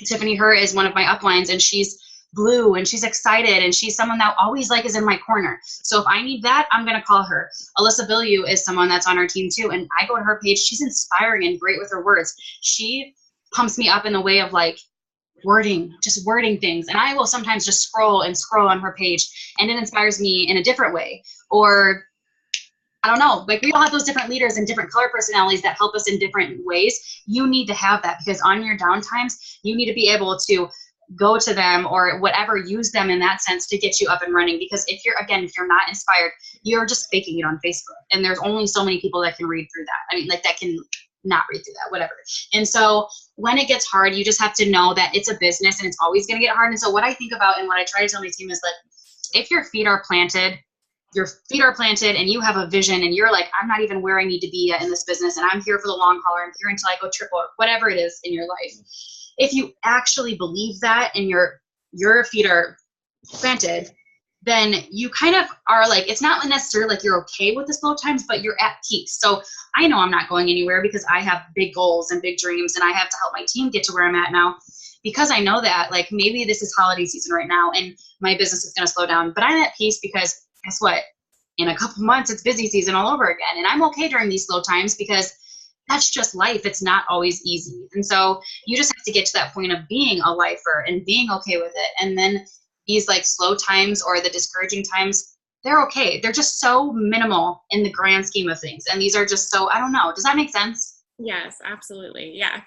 Tiffany Her is one of my uplines and she's blue and she's excited and she's someone that always like is in my corner. So if I need that, I'm going to call her. Alyssa Billiou is someone that's on our team too. And I go to her page. She's inspiring and great with her words. She pumps me up in the way of like wording things. And I will sometimes just scroll on her page and it inspires me in a different way. Or I don't know, like we all have those different leaders and different color personalities that help us in different ways. You need to have that because on your down times, you need to be able to go to them or whatever, use them in that sense to get you up and running. Because if you're not inspired, you're just faking it on Facebook. And there's only so many people that can read through that. I mean, like that can not read through that, whatever. And so when it gets hard, you just have to know that it's a business and it's always going to get hard. And so what I think about and what I try to tell my team is that if your feet are planted and you have a vision and you're like, I'm not even where I need to be in this business and I'm here for the long haul, or I'm here until I go triple, or whatever it is in your life. If you actually believe that and your feet are planted, then you kind of are like, it's not necessarily like you're okay with the slow times, but you're at peace. So I know I'm not going anywhere because I have big goals and big dreams and I have to help my team get to where I'm at now. Because I know that like maybe this is holiday season right now and my business is going to slow down, but I'm at peace because guess what? In a couple months, it's busy season all over again. And I'm okay during these slow times because that's just life. It's not always easy. And so you just have to get to that point of being a lifer and being okay with it. And then these like slow times or the discouraging times, they're okay. They're just so minimal in the grand scheme of things. And these are just so, I don't know. Does that make sense? Yes, absolutely. Yeah.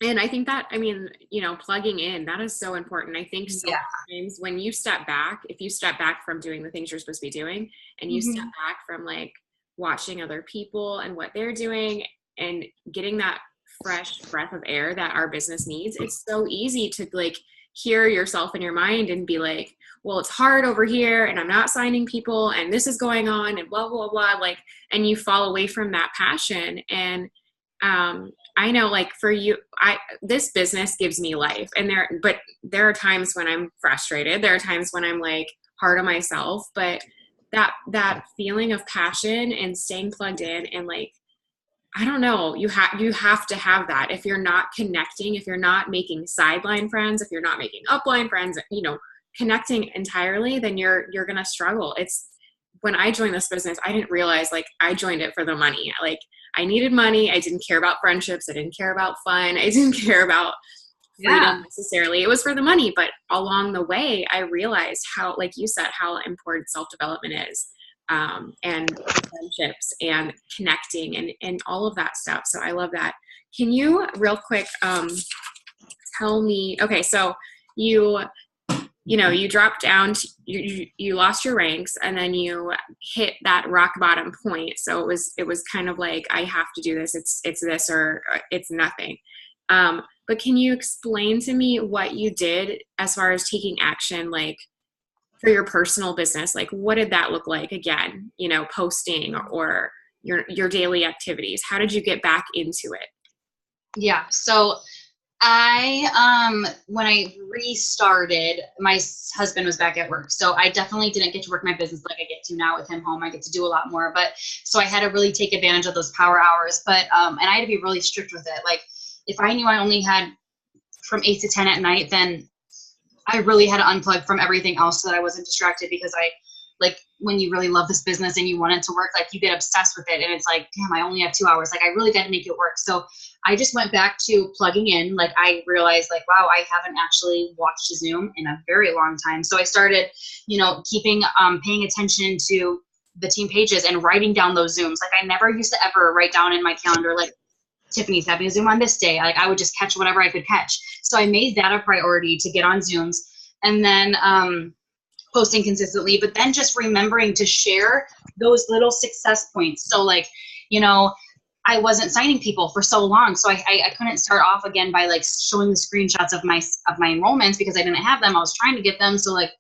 And I think that, I mean, you know, plugging in, that is so important. I think sometimes when you step back, if you step back from doing the things you're supposed to be doing and you step back from like watching other people and what they're doing and getting that fresh breath of air that our business needs, it's so easy to like hear yourself in your mind and be like, well, it's hard over here and I'm not signing people and this is going on and blah, blah, blah. Like, and you fall away from that passion. And, I know like for you, this business gives me life but there are times when I'm frustrated. There are times when I'm like hard on myself, but that feeling of passion and staying plugged in and like, I don't know, you have to have that. If you're not connecting, if you're not making sideline friends, if you're not making upline friends, you know, connecting entirely, then you're going to struggle. It's when I joined this business, I didn't realize like I joined it for the money. Like I needed money. I didn't care about friendships. I didn't care about fun. I didn't care about freedom necessarily. It was for the money. But along the way, I realized how, like you said, how important self-development is, and friendships and connecting and all of that stuff. So I love that. Can you real quick tell me, okay, so you dropped down, you lost your ranks, and then you hit that rock bottom point. So it was kind of like, I have to do this. It's this or it's nothing. But can you explain to me what you did as far as taking action, like for your personal business? Like, what did that look like again, posting or your daily activities? How did you get back into it? Yeah. So when I restarted, my husband was back at work. So I definitely didn't get to work my business like I get to now with him home. I get to do a lot more, but so I had to really take advantage of those power hours, but, and I had to be really strict with it. Like if I knew I only had from 8 to 10 at night, then I really had to unplug from everything else so that I wasn't distracted, because like when you really love this business and you want it to work, like you get obsessed with it and it's like, damn, I only have 2 hours. Like I really got to make it work. So I just went back to plugging in. Like I realized like, wow, I haven't actually watched Zoom in a very long time. So I started, paying attention to the team pages and writing down those Zooms. Like I never used to ever write down in my calendar, like Tiffany's having a Zoom on this day. Like I would just catch whatever I could catch. So I made that a priority to get on Zooms, and then, posting consistently, but then just remembering to share those little success points. So like, I wasn't signing people for so long. So I couldn't start off again by like showing the screenshots of my enrollments because I didn't have them. I was trying to get them. So like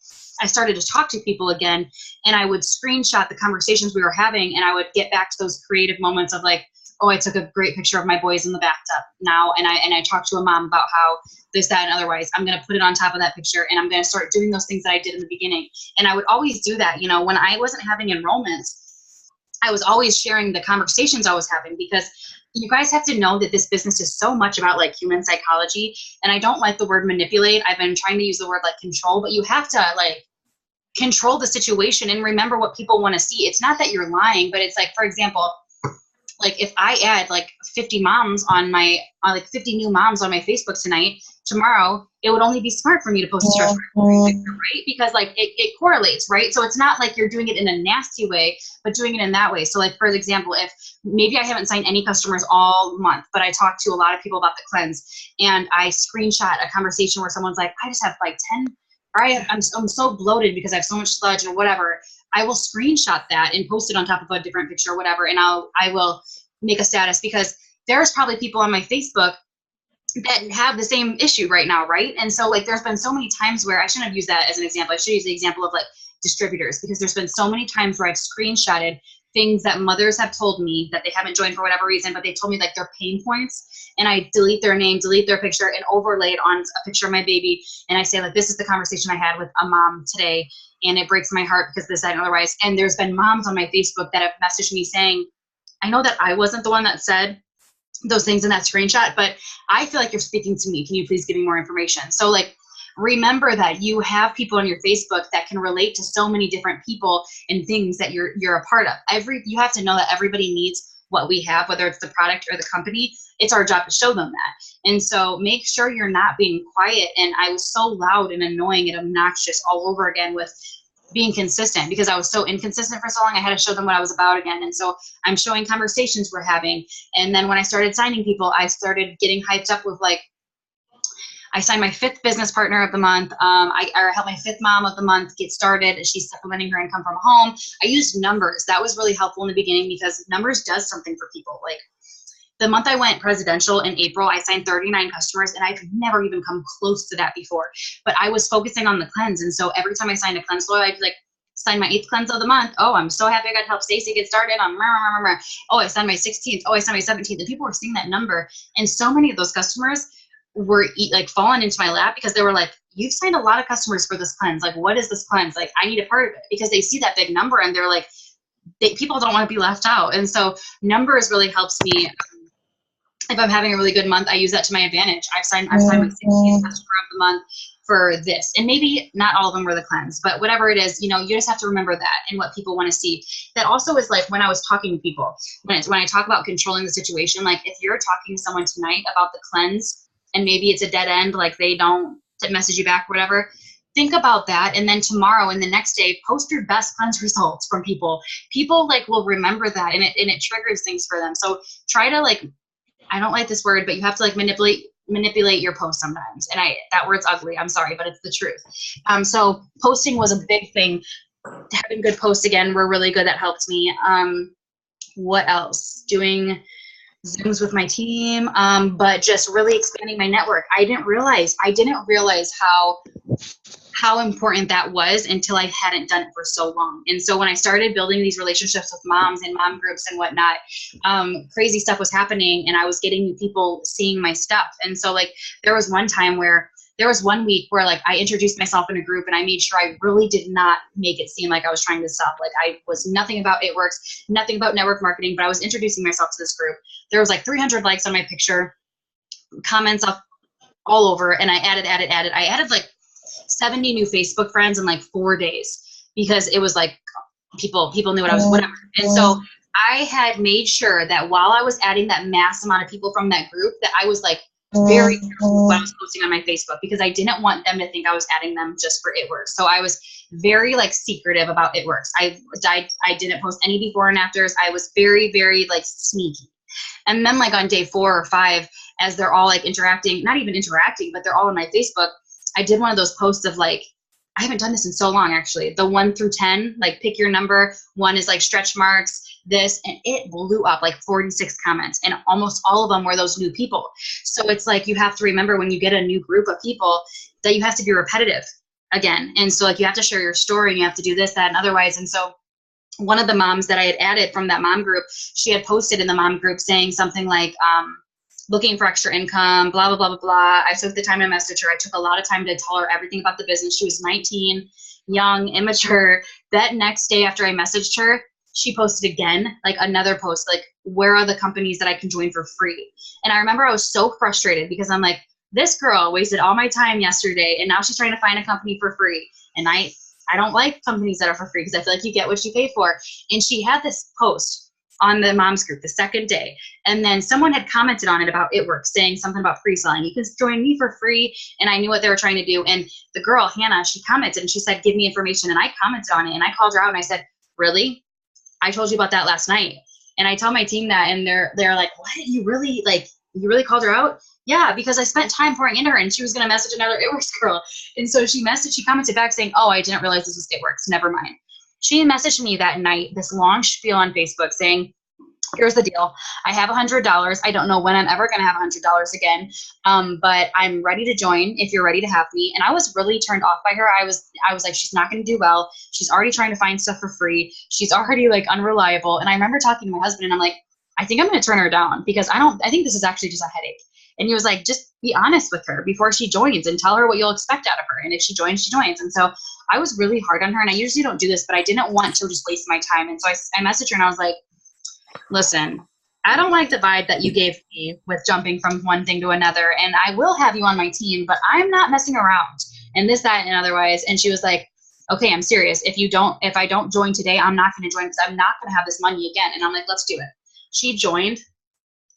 I started to talk to people again, and I would screenshot the conversations we were having, and I would get back to those creative moments of like, oh, I took a great picture of my boys in the bathtub now. And I talked to a mom about how this, that, and otherwise, I'm going to put it on top of that picture, and I'm going to start doing those things that I did in the beginning. And I would always do that. When I wasn't having enrollments, I was always sharing the conversations I was having, because you guys have to know that this business is so much about like human psychology. And I don't like the word manipulate. I've been trying to use the word like control, but you have to like control the situation and remember what people want to see. It's not that you're lying, but it's like, for example, like if I add like 50 moms on my, like 50 new moms on my Facebook tonight, tomorrow, it would only be smart for me to post a stretch picture, right? Because like it correlates, right? So it's not like you're doing it in a nasty way, but doing it in that way. So like, for example, if maybe I haven't signed any customers all month, but I talked to a lot of people about the cleanse, and I screenshot a conversation where someone's like, I just have like 10, or I'm so bloated because I have so much sludge or whatever. I will screenshot that and post it on top of a different picture or whatever. And I will make a status, because there's probably people on my Facebook that have the same issue right now, right? And so like there's been so many times where I shouldn't have used that as an example. I should use the example of like distributors, because there's been so many times where I've screenshotted things that mothers have told me that they haven't joined for whatever reason, but they told me like their pain points, and I delete their name, delete their picture, and overlay it on a picture of my baby. And I say like, this is the conversation I had with a mom today, and it breaks my heart because this, that, and otherwise. And there's been moms on my Facebook that have messaged me saying, I know that I wasn't the one that said those things in that screenshot, but I feel like you're speaking to me. Can you please give me more information? So like, remember that you have people on your Facebook that can relate to so many different people and things that you're a part of. You have to know that everybody needs what we have, whether it's the product or the company. It's our job to show them that. And so make sure you're not being quiet. And I was so loud and annoying and obnoxious all over again with being consistent, because I was so inconsistent for so long. I had to show them what I was about again. And so I'm showing conversations we're having. And then when I started signing people, I started getting hyped up with like, I signed my 5th business partner of the month. I helped my 5th mom of the month get started. She's supplementing her income from home. I used numbers. That was really helpful in the beginning, because numbers does something for people. Like the month I went presidential in April, I signed 39 customers, and I've never even come close to that before. But I was focusing on the cleanse. And so every time I signed a cleanse loyal, I'd be like, sign my 8th cleanse of the month. Oh, I'm so happy I got to help Stacy get started. Oh, I signed my 16th. Oh, I signed my 17th. And people were seeing that number. And so many of those customers were like falling into my lap, because they were like, you've signed a lot of customers for this cleanse. Like, what is this cleanse? Like, I need a part of it, because they see that big number and they're like, people don't want to be left out. And so numbers really helps me. If I'm having a really good month, I use that to my advantage. I've signed my 16th customer of the month for this. And maybe not all of them were the cleanse, but whatever it is, you know, you just have to remember that and what people want to see. That also is like when I was talking to people, when I talk about controlling the situation, like if you're talking to someone tonight about the cleanse and maybe it's a dead end, like they don't message you back or whatever, think about that. And then tomorrow and the next day, post your best cleanse results from people. People like will remember that, and it triggers things for them. So try to like, I don't like this word, but you have to like manipulate your post sometimes. And that word's ugly. I'm sorry, but it's the truth. So posting was a big thing. Having good posts again were really good. That helped me. What else? Doing Zooms with my team, but just really expanding my network. I didn't realize how important that was until I hadn't done it for so long. And so when I started building these relationships with moms and mom groups and whatnot, crazy stuff was happening, and I was getting new people seeing my stuff. And so like there was one week where like I introduced myself in a group, and I made sure I really did not make it seem like I was trying to sell. Like I was nothing about It Works, nothing about network marketing, but I was introducing myself to this group. There was like 300 likes on my picture, comments up all over, and I added. I added like 70 new Facebook friends in like 4 days, because it was like people knew what I was, whatever. And so I had made sure that while I was adding that mass amount of people from that group, that I was like very careful what I was posting on my Facebook, because I didn't want them to think I was adding them just for It Works. So I was very like secretive about It Works. I didn't post any before and afters. I was very, very like sneaky. And then like on day 4 or 5, as they're all like interacting, not even interacting, but they're all on my Facebook, I did one of those posts of like, I haven't done this in so long actually, the 1 through 10, like pick your number. 1 is like stretch marks, this, and it blew up like 46 comments, and almost all of them were those new people. So it's like, you have to remember when you get a new group of people that you have to be repetitive again. And so like you have to share your story, and you have to do this, that, and otherwise. And so one of the moms that I had added from that mom group, she had posted in the mom group saying something like, looking for extra income, blah, blah, blah, blah, blah. I took the time to message her. I took a lot of time to tell her everything about the business. She was 19, young, immature. That next day after I messaged her, she posted again, like another post, like, where are the companies that I can join for free? And I remember I was so frustrated, because I'm like, this girl wasted all my time yesterday, and now she's trying to find a company for free. And I don't like companies that are for free, because I feel like you get what you pay for. And she had this post on the moms group the second day, and then someone had commented on it about It Works, saying something about free selling. You can join me for free. And I knew what they were trying to do. And the girl, Hannah, she commented and she said, give me information. And I commented on it, and I called her out and I said, really? I told you about that last night. And I tell my team that, and they're like, what? You really called her out? Yeah, because I spent time pouring into her, and she was going to message another It Works girl. And so she commented back saying, oh, I didn't realize this was It Works. Never mind. She messaged me that night, this long spiel on Facebook saying, here's the deal. I have $100. I don't know when I'm ever going to have $100 again, but I'm ready to join if you're ready to have me. And I was really turned off by her. I was like, she's not going to do well. She's already trying to find stuff for free. She's already like unreliable. And I remember talking to my husband, and I'm like, I think I'm going to turn her down, because I think this is actually just a headache. And he was like, just be honest with her before she joins and tell her what you'll expect out of her. And if she joins, she joins. And so I was really hard on her, and I usually don't do this, but I didn't want to just waste my time. And so I messaged her, and I was like, listen, I don't like the vibe that you gave me with jumping from one thing to another, and I will have you on my team, but I'm not messing around, and this, that, and otherwise. And she was like, okay, I'm serious. If I don't join today, I'm not going to join, because I'm not going to have this money again. And I'm like, let's do it. She joined,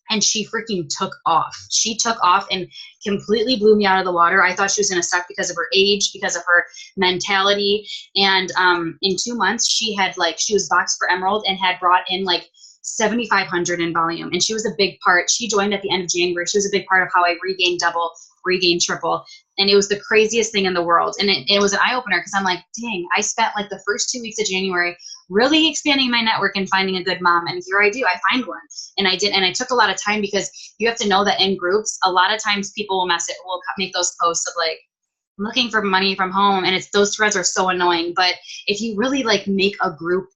and she freaking took off. She took off and completely blew me out of the water. I thought she was going to suck because of her age, because of her mentality. And in 2 months, she was boxed for Emerald and had brought in like 7,500 in volume. And she was a big part. She joined at the end of January. She was a big part of how I regained double, regained triple. And it was the craziest thing in the world. And it was an eye opener, because I'm like, dang, I spent like the first 2 weeks of January really expanding my network and finding a good mom. And here I do, I find one. And I did. And I took a lot of time, because you have to know that in groups, a lot of times people will make those posts of like, I'm looking for money from home. And those threads are so annoying. But if you really like make a group,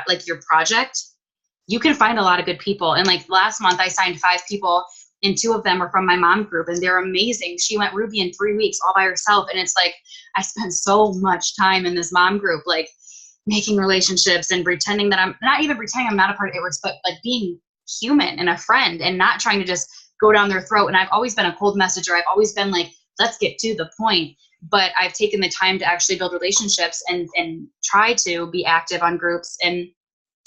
like your project, you can find a lot of good people. And like last month I signed 5 people, and 2 of them are from my mom group, and they're amazing. She went Ruby in 3 weeks all by herself. And it's like, I spent so much time in this mom group, like making relationships and pretending that I'm not a part of It Works, but like being human and a friend, and not trying to just go down their throat. And I've always been a cold messenger. I've always been like let's get to the point. But I've taken the time to actually build relationships and try to be active on groups, and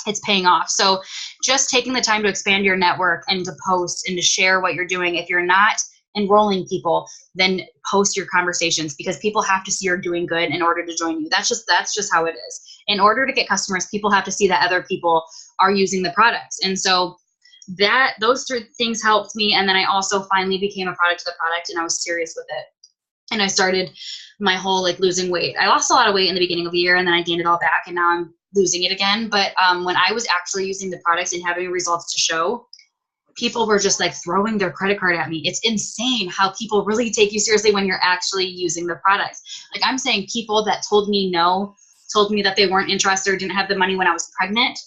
it's paying off. So just taking the time to expand your network and to post and to share what you're doing. If you're not enrolling people, then post your conversations, because people have to see you're doing good in order to join you. That's just how it is. In order to get customers, people have to see that other people are using the products. And so those three things helped me. And then I also finally became a product of the product, and I was serious with it. And I started my whole like losing weight. I lost a lot of weight in the beginning of the year, and then I gained it all back, and now I'm losing it again. But when I was actually using the products and having results to show, people were just like throwing their credit card at me. It's insane how people really take you seriously when you're actually using the products. Like, I'm saying people that told me no, told me that they weren't interested or didn't have the money when I was pregnant,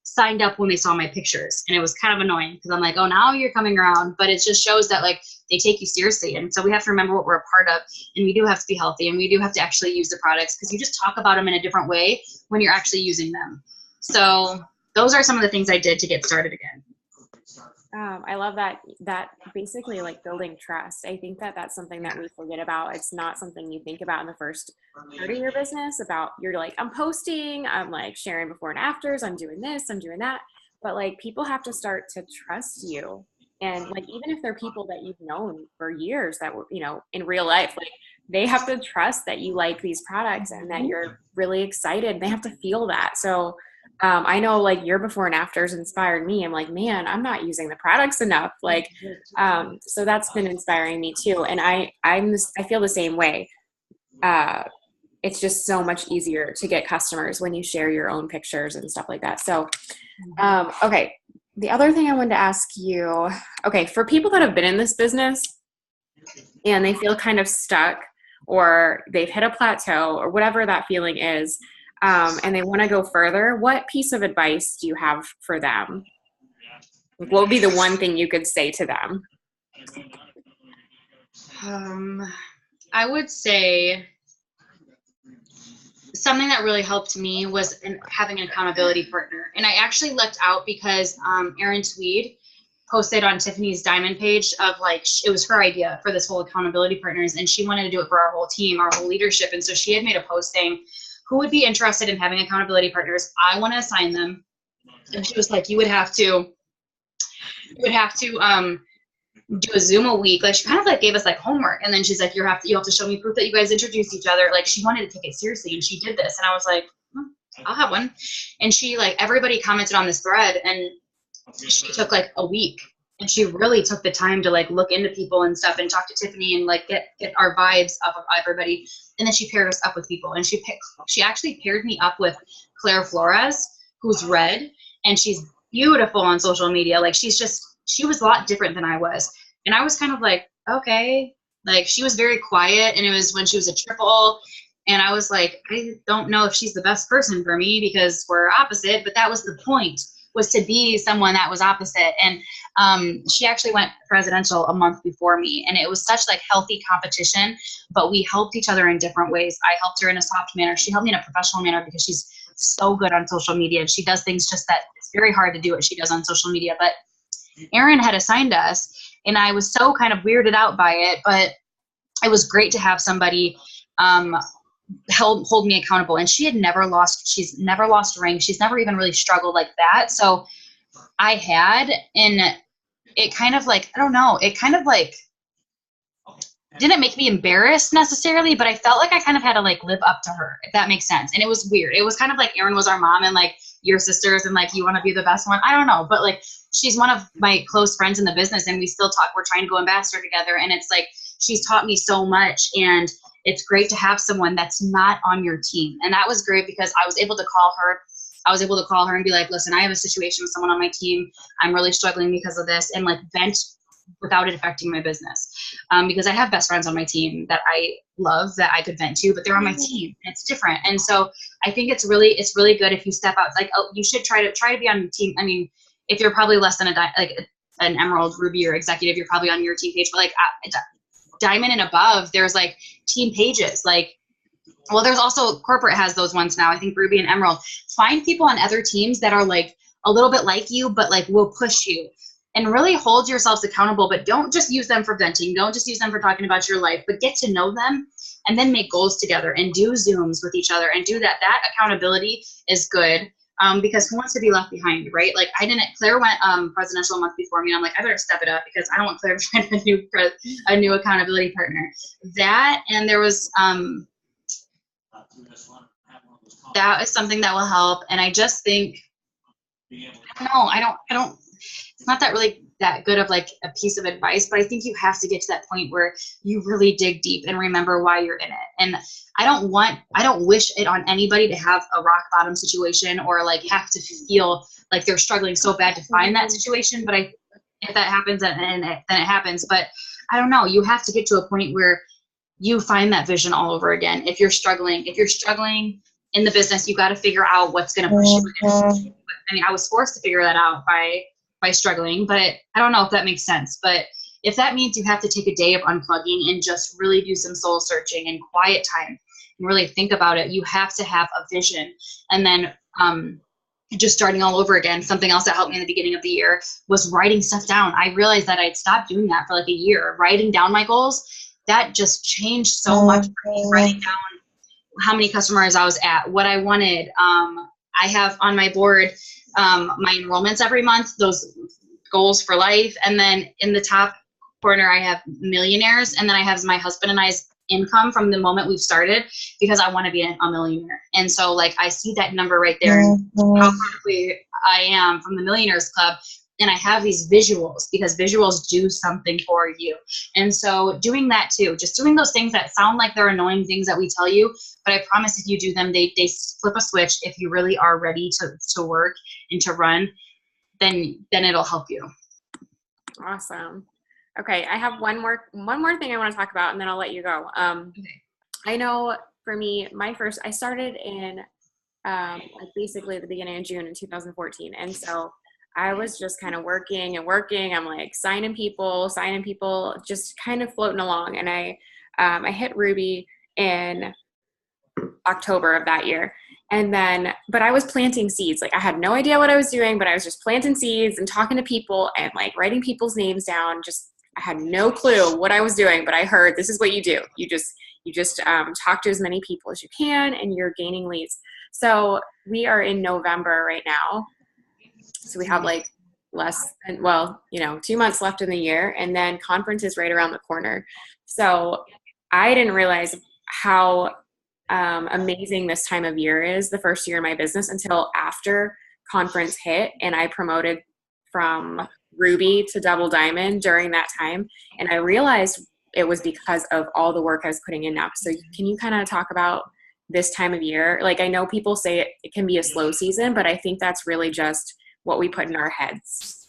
signed up when they saw my pictures. And it was kind of annoying, because I'm like, oh, now you're coming around. But it just shows that like they take you seriously. And so we have to remember what we're a part of, and we do have to be healthy, and we do have to actually use the products, because you just talk about them in a different way when you're actually using them. So those are some of the things I did to get started again. I love that basically like building trust. I think that that's something that we forget about. It's not something you think about in the first part of your business, about you're like, I'm posting, I'm like sharing before and afters, I'm doing this, I'm doing that. But like, people have to start to trust you. And like, even if they're people that you've known for years that were, you know, in real life, like they have to trust that you like these products and that you're really excited. They have to feel that. So I know like your before and afters inspired me. I'm like, man, I'm not using the products enough. Like, so that's been inspiring me too. And I feel the same way. It's just so much easier to get customers when you share your own pictures and stuff like that. So, okay. The other thing I wanted to ask you, okay, for people that have been in this business and they feel kind of stuck, or they've hit a plateau, or whatever that feeling is, and they want to go further, what piece of advice do you have for them? What would be the one thing you could say to them? I would say something that really helped me was having an accountability partner. And I actually left out because Erin Tweed posted on Tiffany's Diamond page of like, it was her idea for this whole accountability partners, and she wanted to do it for our whole team, our whole leadership. And so she had made a post saying, who would be interested in having accountability partners? I want to assign them. And she was like, you would have to do a Zoom a week. Like, she kind of like gave us like homework. And then she's like, you have to show me proof that you guys introduced each other. Like, she wanted to take it seriously, and she did this. And I was like, I'll have one. And she like, everybody commented on this thread, and she took like a week, and she really took the time to like look into people and stuff and talk to Tiffany and like get our vibes off of everybody. And then she paired us up with people, and she actually paired me up with Claire Flores, who's red, and she's beautiful on social media. Like, she was a lot different than I was. And I was kind of like, okay, like, she was very quiet, and it was when she was a triple. And I was like, I don't know if she's the best person for me because we're opposite, but that was the point, was to be someone that was opposite. And she actually went presidential a month before me, and it was such like healthy competition, but we helped each other in different ways. I helped her in a soft manner. She helped me in a professional manner because she's so good on social media. She does things just that it's very hard to do what she does on social media. But Erin had assigned us, and I was so kind of weirded out by it, but it was great to have somebody hold me accountable. And she's never lost rank. She's never even really struggled like that. So I had, and it kind of like, I don't know, it kind of like didn't make me embarrassed necessarily, but I felt like I kind of had to like live up to her, if that makes sense. And it was weird. It was kind of like Erin was our mom, and like, your sisters, and like, you want to be the best one. I don't know, but like, she's one of my close friends in the business, and we still talk. We're trying to go ambassador together, and it's like, she's taught me so much, and it's great to have someone that's not on your team. And that was great because I was able to call her and be like, listen, I have a situation with someone on my team. I'm really struggling because of this, and like vent without it affecting my business. Because I have best friends on my team that I love, that I could vent to, but they're on my team. It's different. And so I think it's really good if you step out. It's like, oh, you should try to be on the team. I mean, if you're probably less than an emerald, ruby, or executive, you're probably on your team page, but like diamond and above, there's like team pages. Like, well, there's also corporate has those ones now. I think ruby and emerald. Find people on other teams that are like a little bit like you, but like will push you. and really hold yourselves accountable, but don't just use them for venting. Don't just use them for talking about your life, but get to know them and then make goals together and do Zooms with each other and do that. That accountability is good. Because who wants to be left behind, right? Like Claire went presidential a month before me. And I'm like, I better step it up because I don't want Claire to find a new accountability partner. That, and there was, that is something that will help. And I just think, I don't, it's not that really that good of like a piece of advice, but I think you have to get to that point where you really dig deep and remember why you're in it. And I don't wish it on anybody to have a rock bottom situation or like have to feel like they're struggling so bad to find that situation. But if that happens, then it happens. But I don't know, you have to get to a point where you find that vision all over again. If you're struggling in the business, you got to figure out what's going to push you. I mean, I was forced to figure that out by struggling, but I don't know if that makes sense. But if that means you have to take a day of unplugging and just really do some soul searching and quiet time and really think about it, you have to have a vision. And then just starting all over again. Something else that helped me in the beginning of the year was writing stuff down. I realized that I'd stopped doing that for like a year, writing down my goals. That just changed so much for me, writing down how many customers I was at, what I wanted. I have on my board my enrollments every month, those goals for life. And then in the top corner, I have millionaires. And then I have my husband and I's income from the moment we've started because I want to be a millionaire. And so like, I see that number right there and how quickly I am from the Millionaires Club. And I have these visuals because visuals do something for you. And so doing that too, just doing those things that sound like they're annoying things that we tell you, but I promise if you do them, they flip a switch. If you really are ready to work and to run, then it'll help you. Awesome. Okay. I have one more thing I want to talk about and then I'll let you go. Okay. I know for me, I started in basically the beginning of June in 2014. And so I was just kind of working. I'm like signing people, just kind of floating along. And I hit Ruby in October of that year. And then, but I was planting seeds. Like I had no idea what I was doing, but I was just planting seeds and talking to people and like writing people's names down. I had no clue what I was doing, but I heard this is what you do. You just talk to as many people as you can and you're gaining leads. So we are in November right now. So we have like 2 months left in the year, and then conference is right around the corner. So I didn't realize how amazing this time of year is, the first year in my business, until after conference hit and I promoted from Ruby to Double Diamond during that time. And I realized it was because of all the work I was putting in now. So can you kind of talk about this time of year? Like I know people say it can be a slow season, but I think that's really just what we put in our heads.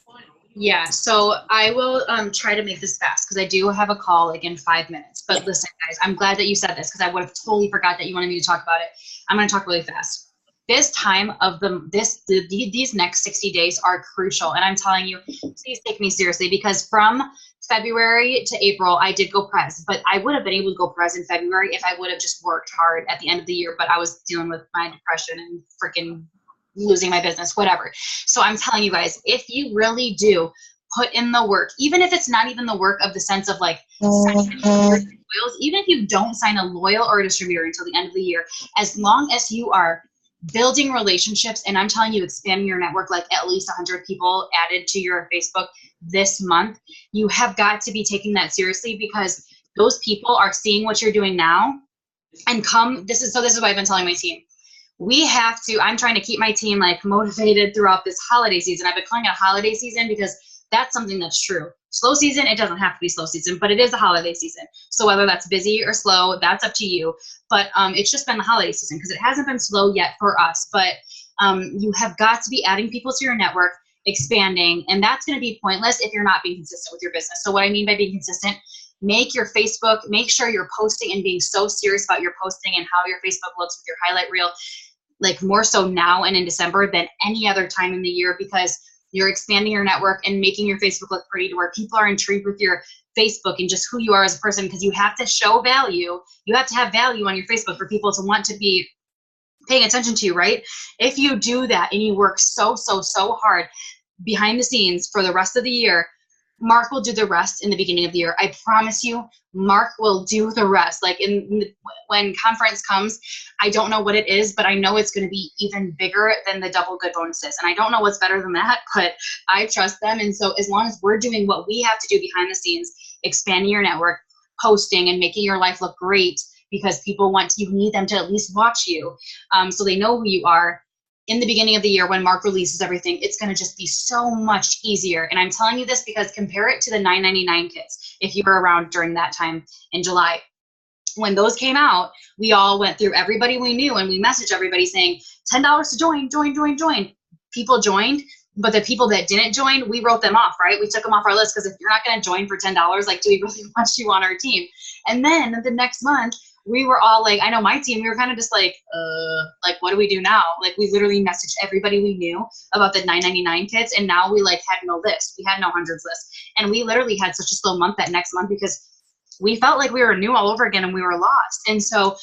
Yeah, so I will try to make this fast because I do have a call like in 5 minutes. But listen, guys, I'm glad that you said this because I would have totally forgot that you wanted me to talk about it. I'm going to talk really fast. This time of these next 60 days are crucial. And I'm telling you, please take me seriously because from February to April, I did go pres, but I would have been able to go pres in February if I would have just worked hard at the end of the year. But I was dealing with my depression and freaking losing my business, whatever. So I'm telling you guys, if you really do put in the work, even if it's not even the work of the sense of like signing loyals, even if you don't sign a loyal or a distributor until the end of the year, as long as you are building relationships, and I'm telling you, expanding your network, like at least 100 people added to your Facebook this month, you have got to be taking that seriously because those people are seeing what you're doing now and this is why I've been telling my team. I'm trying to keep my team like motivated throughout this holiday season. I've been calling it holiday season because that's something that's true. Slow season, it doesn't have to be slow season, but it is a holiday season. So whether that's busy or slow, that's up to you. But it's just been the holiday season because it hasn't been slow yet for us. But you have got to be adding people to your network, expanding, and that's going to be pointless if you're not being consistent with your business. So what I mean by being consistent, make your Facebook, make sure you're posting and being so serious about your posting and how your Facebook looks with your highlight reel, like more so now and in December than any other time in the year because you're expanding your network and making your Facebook look pretty to where people are intrigued with your Facebook and just who you are as a person because you have to show value. You have to have value on your Facebook for people to want to be paying attention to you, right? If you do that and you work so hard, behind the scenes for the rest of the year. Mark will do the rest in the beginning of the year. I promise you, Mark will do the rest. Like when conference comes, I don't know what it is, but I know it's going to be even bigger than the double good bonuses. And I don't know what's better than that, but I trust them. And so as long as we're doing what we have to do behind the scenes, expanding your network, posting and making your life look great, because people you need them to at least watch you, so they know who you are. In the beginning of the year, when Mark releases everything, it's going to just be so much easier. And I'm telling you this because compare it to the $9.99 kits. If you were around during that time in July, when those came out, we all went through everybody we knew and we messaged everybody saying $10 to join. People joined, but the people that didn't join, we wrote them off, right? We took them off our list because if you're not going to join for $10, like, do we really want you on our team? And then the next month, we were all like, I know my team, we were kind of just like what do we do now? Like, we literally messaged everybody we knew about the $9.99 kits, and now we like had no list. We had no hundreds list. And we literally had such a slow month that next month because we felt like we were new all over again and we were lost. And so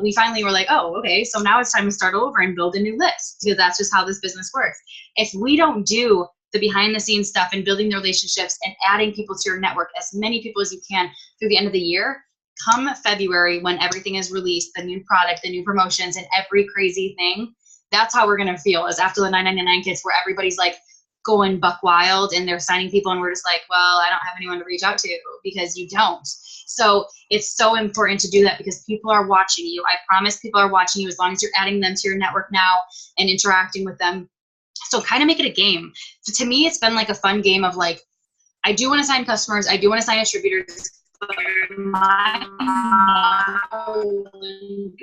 we finally were like, oh, okay, so now it's time to start over and build a new list, because that's just how this business works. If we don't do the behind the scenes stuff and building the relationships and adding people to your network, as many people as you can through the end of the year, come February when everything is released, the new product, the new promotions, and every crazy thing, that's how we're going to feel, is after the $9.99 kits where everybody's like going buck wild and they're signing people and we're just like, well, I don't have anyone to reach out to, because you don't. So it's so important to do that because people are watching you. I promise people are watching you as long as you're adding them to your network now and interacting with them. So kind of make it a game. So to me, it's been like a fun game of like, I do want to sign customers. I do want to sign distributors. But my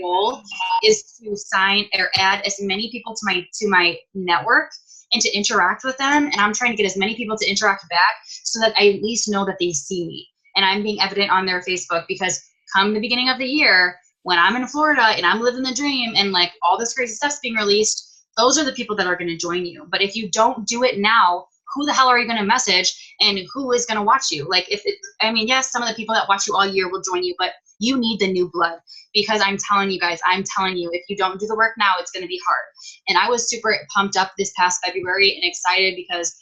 goal is to sign or add as many people to my network and to interact with them. And I'm trying to get as many people to interact back so that I at least know that they see me and I'm being evident on their Facebook, because come the beginning of the year, when I'm in Florida and I'm living the dream and like all this crazy stuff's being released, those are the people that are going to join you. But if you don't do it now, who the hell are you going to message and who is going to watch you? Like, yes, some of the people that watch you all year will join you, but you need the new blood, because I'm telling you guys, if you don't do the work now, it's going to be hard. And I was super pumped up this past February and excited because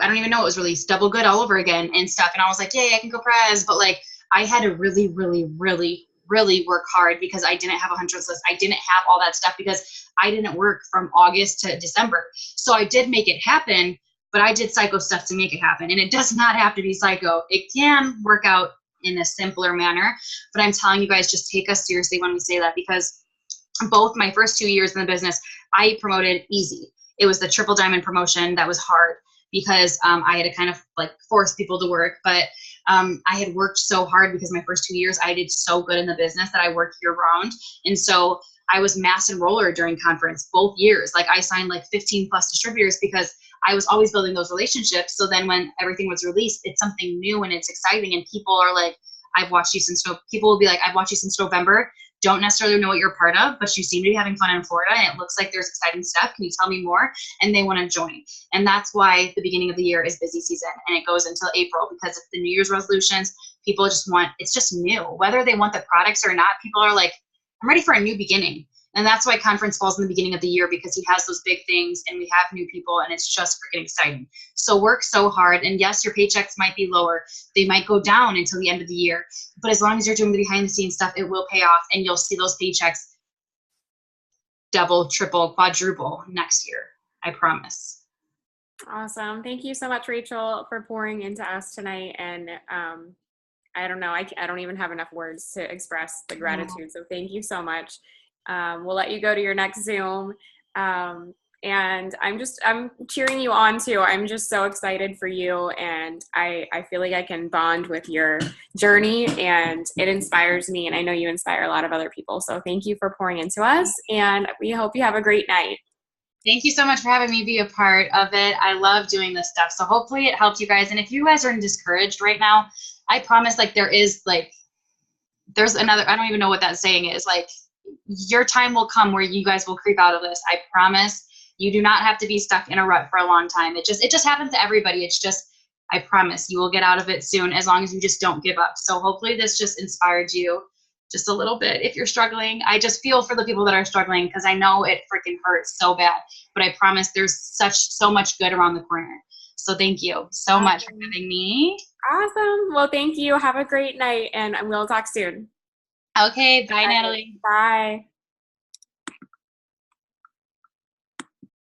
I don't even know it was released, double good all over again and stuff. And I was like, yay, I can go prez. But like, I had to really, really, really, really work hard because I didn't have a hundreds list. I didn't have all that stuff because I didn't work from August to December. So I did make it happen, but I did psycho stuff to make it happen. And it does not have to be psycho. It can work out in a simpler manner, but I'm telling you guys, just take us seriously when we say that, because both my first 2 years in the business, I promoted easy. It was the triple diamond promotion that was hard because I had to kind of like force people to work, but I had worked so hard because my first 2 years I did so good in the business that I worked year round. And so I was mass enroller during conference both years. Like I signed like 15 plus distributors because I was always building those relationships. So then when everything was released, it's something new and it's exciting. And people are like, people will be like, I've watched you since November. Don't necessarily know what you're part of, but you seem to be having fun in Florida and it looks like there's exciting stuff. Can you tell me more? And they want to join. And that's why the beginning of the year is busy season and it goes until April, because it's the New Year's resolutions. People just want, it's just new. Whether they want the products or not, people are like, I'm ready for a new beginning. And that's why conference falls in the beginning of the year, because he has those big things and we have new people and it's just freaking exciting. So work so hard. And yes, your paychecks might be lower. They might go down until the end of the year. But as long as you're doing the behind the scenes stuff, it will pay off and you'll see those paychecks double, triple, quadruple next year. I promise. Awesome. Thank you so much, Rachel, for pouring into us tonight. And I don't know, I don't even have enough words to express the gratitude. So thank you so much. We'll let you go to your next Zoom. And I'm cheering you on too. I'm just so excited for you. And I feel like I can bond with your journey and it inspires me. And I know you inspire a lot of other people. So thank you for pouring into us. And we hope you have a great night. Thank you so much for having me be a part of it. I love doing this stuff. So hopefully it helps you guys. And if you guys are discouraged right now, I promise there's another, I don't even know what that saying is. Like, your time will come where you guys will creep out of this. I promise. You do not have to be stuck in a rut for a long time. It just happens to everybody. It's just, I promise you will get out of it soon, as long as you just don't give up. So hopefully this just inspired you just a little bit if you're struggling. I just feel for the people that are struggling because I know it freaking hurts so bad. But I promise there's so much good around the corner. So thank you so much for having me. Awesome. Well, thank you. Have a great night, and we'll talk soon. Okay. Bye, Natalie. Bye.